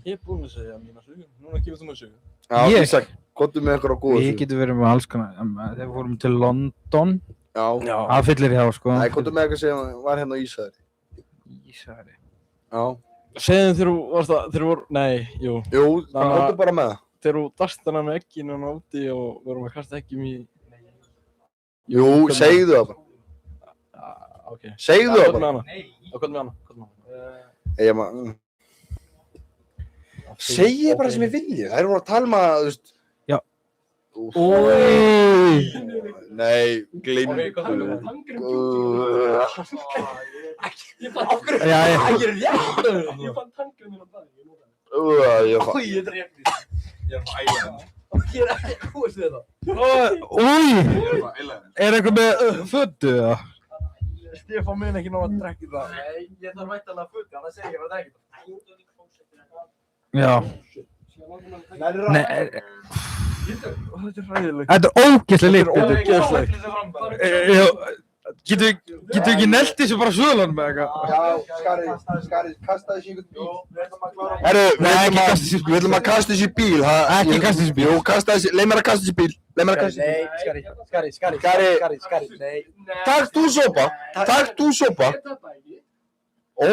Ég er búinn að segja mína sögu, núna kemur þú með sögu. Já, Ísak, komdu með einhverja góða sögu. Við getum verið með alls konar, þegar við fórum til London. Já. Það fyllir hjá, sko. Nei, komdu með eitthvað sem var hérna á Ísafirði. Ísafirði? Já. Segðum þegar þú varst að, jú, komdu bara með það. Þegar þú dast hana með egginu hana úti og vorum að kasta eggjum í... Jú, segðu það bara. Ok. Segðu það bara. Hvað með hana? Segðu bara sem ég vilji. Það voru að tala um að, þú veist... Já. Nei, gleymdu. Ég fann tangrið mín á bæði. Ég er ekki búist við þetta. Er eitthvað með fötu, eða? Stefán mun ekki ná að drekka það. Nei, ég þarf væntanlega að fötu, annars segir ég bara að drekka það. Já. Nei, þetta er hræðilegt. þetta er ógeðslega lykt. Þetta er ógeðslegt. Getur ekki nelt þessu bara söðlanum með eitthvað? Já, Skari, kasta þessi einhvern bíl. Herru, við ætlum að kasta þessi bíl. Ekki kasta þessi bíl. Jú, kasta þessi, leið mér að kasta þessi bíl. Leið mér að kasta þessi bíl. Skari. Takk þú sopa. Ó,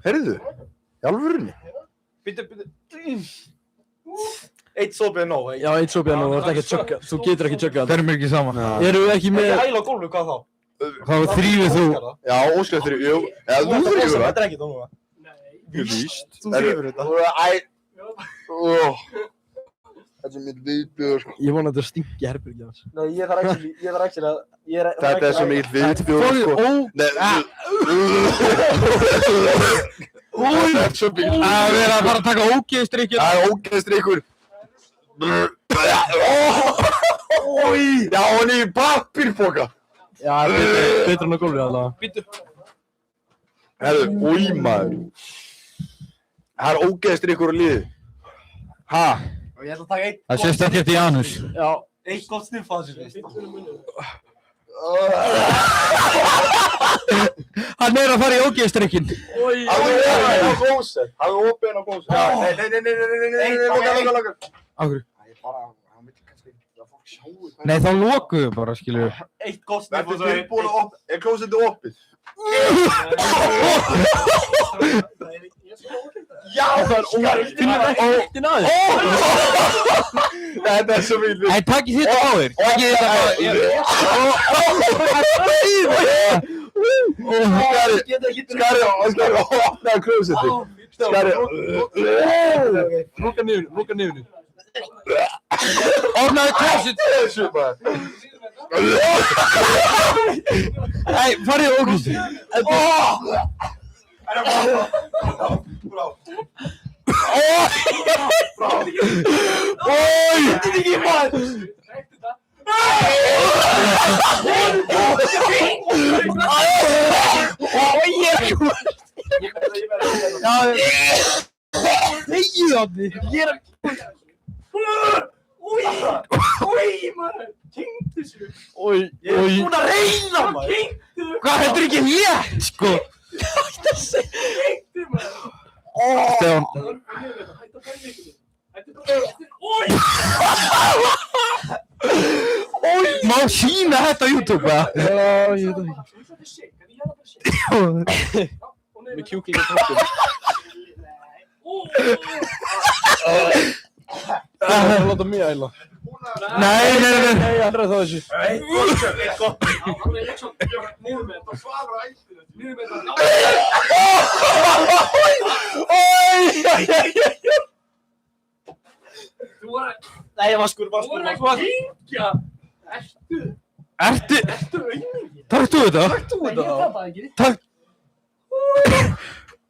heyrðu, í alvörunni. Býttu. Eitt sopið er nóg, Já, eitt sopið er nóg, þú getur ekki tjöggað. Það er mér ekki saman. Eru við ekki með... Æla á gólfu, hvað þá? Þá þrýfið þú. Já, Óskar þrýfið, jú. Eða þú þrýfið það. Þetta er ekki það núna. Ég víst. Þú þrýfur þetta. Þetta er mitt viðbjóður, sko. Ég vona að þetta stingi herbergi hans. Nei, ég þarf actually að... Þetta er svo mitt viðbjóður, sko. Þetta er svo mitt. Það er að fara að taka ógeðstrykkin. Það er ógeðstrykkur. Já, hann er í pappírpoka. Já, betur hann á gólfið allavega. Býttu. Herðu, maður. Það er ógeðstrykkur á liði. Ha? Og ég ætla að taka eitt... Það sést ekkert í anus. Já. Eitt gott sniff að þessu fyrst. Hann er að fara í ógeðstrykkin. Hann er opinn á góðsett. Loka. Áhverju? Nei, þá lokuðu við bara, skilju. Eitt gott sniff Þetta er tilbúin að opna. Er klósettið opið? Já, það er ógeðstin aðeins. Þetta er svo mikið. Nei, takk þitt á þér. Takkið þetta Skari, opnaði klósettið. Skari. Loka nefnu. Opnaði klósett. Nei, farið á ógeðstrykkin. Ég er búinn að reyna, maður! Hvað, þetta er ekki létt, sko? Stefán. Má sýna þetta á YouTube, eða? Já, ég veit ekki. Með kjúkling og tóttum. Það er að láta mig æla. Nei. Nei, hann ræði það þessu. Eitt gott. Niður með þetta. Svara á ættinu. Niður með þetta. Þú var að... Nei, Vaskur. Þú var ekki að hringja. Ertu auðmingi? Takk þú þetta? Takk.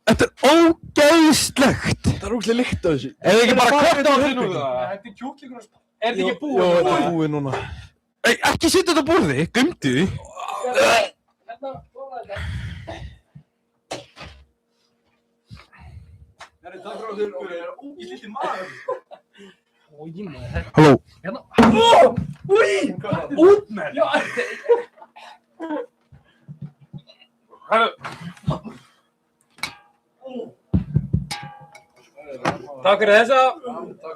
Þetta er ógeðslegt. Það er ógeðslega lykt á þessu. Ef ekki bara kvötta á þetta er kjúklingur. Er þetta ekki búið? Jó, þetta er búið núna. Ekki setja þetta á borði, gleymdu því. Hérna, prófa þetta. Takk fyrir að þú er ógíslítið maður. Ói, maður. Halló. Hérna. Út með þér. Takk fyrir þessa.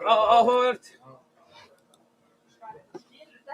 Áhugavert.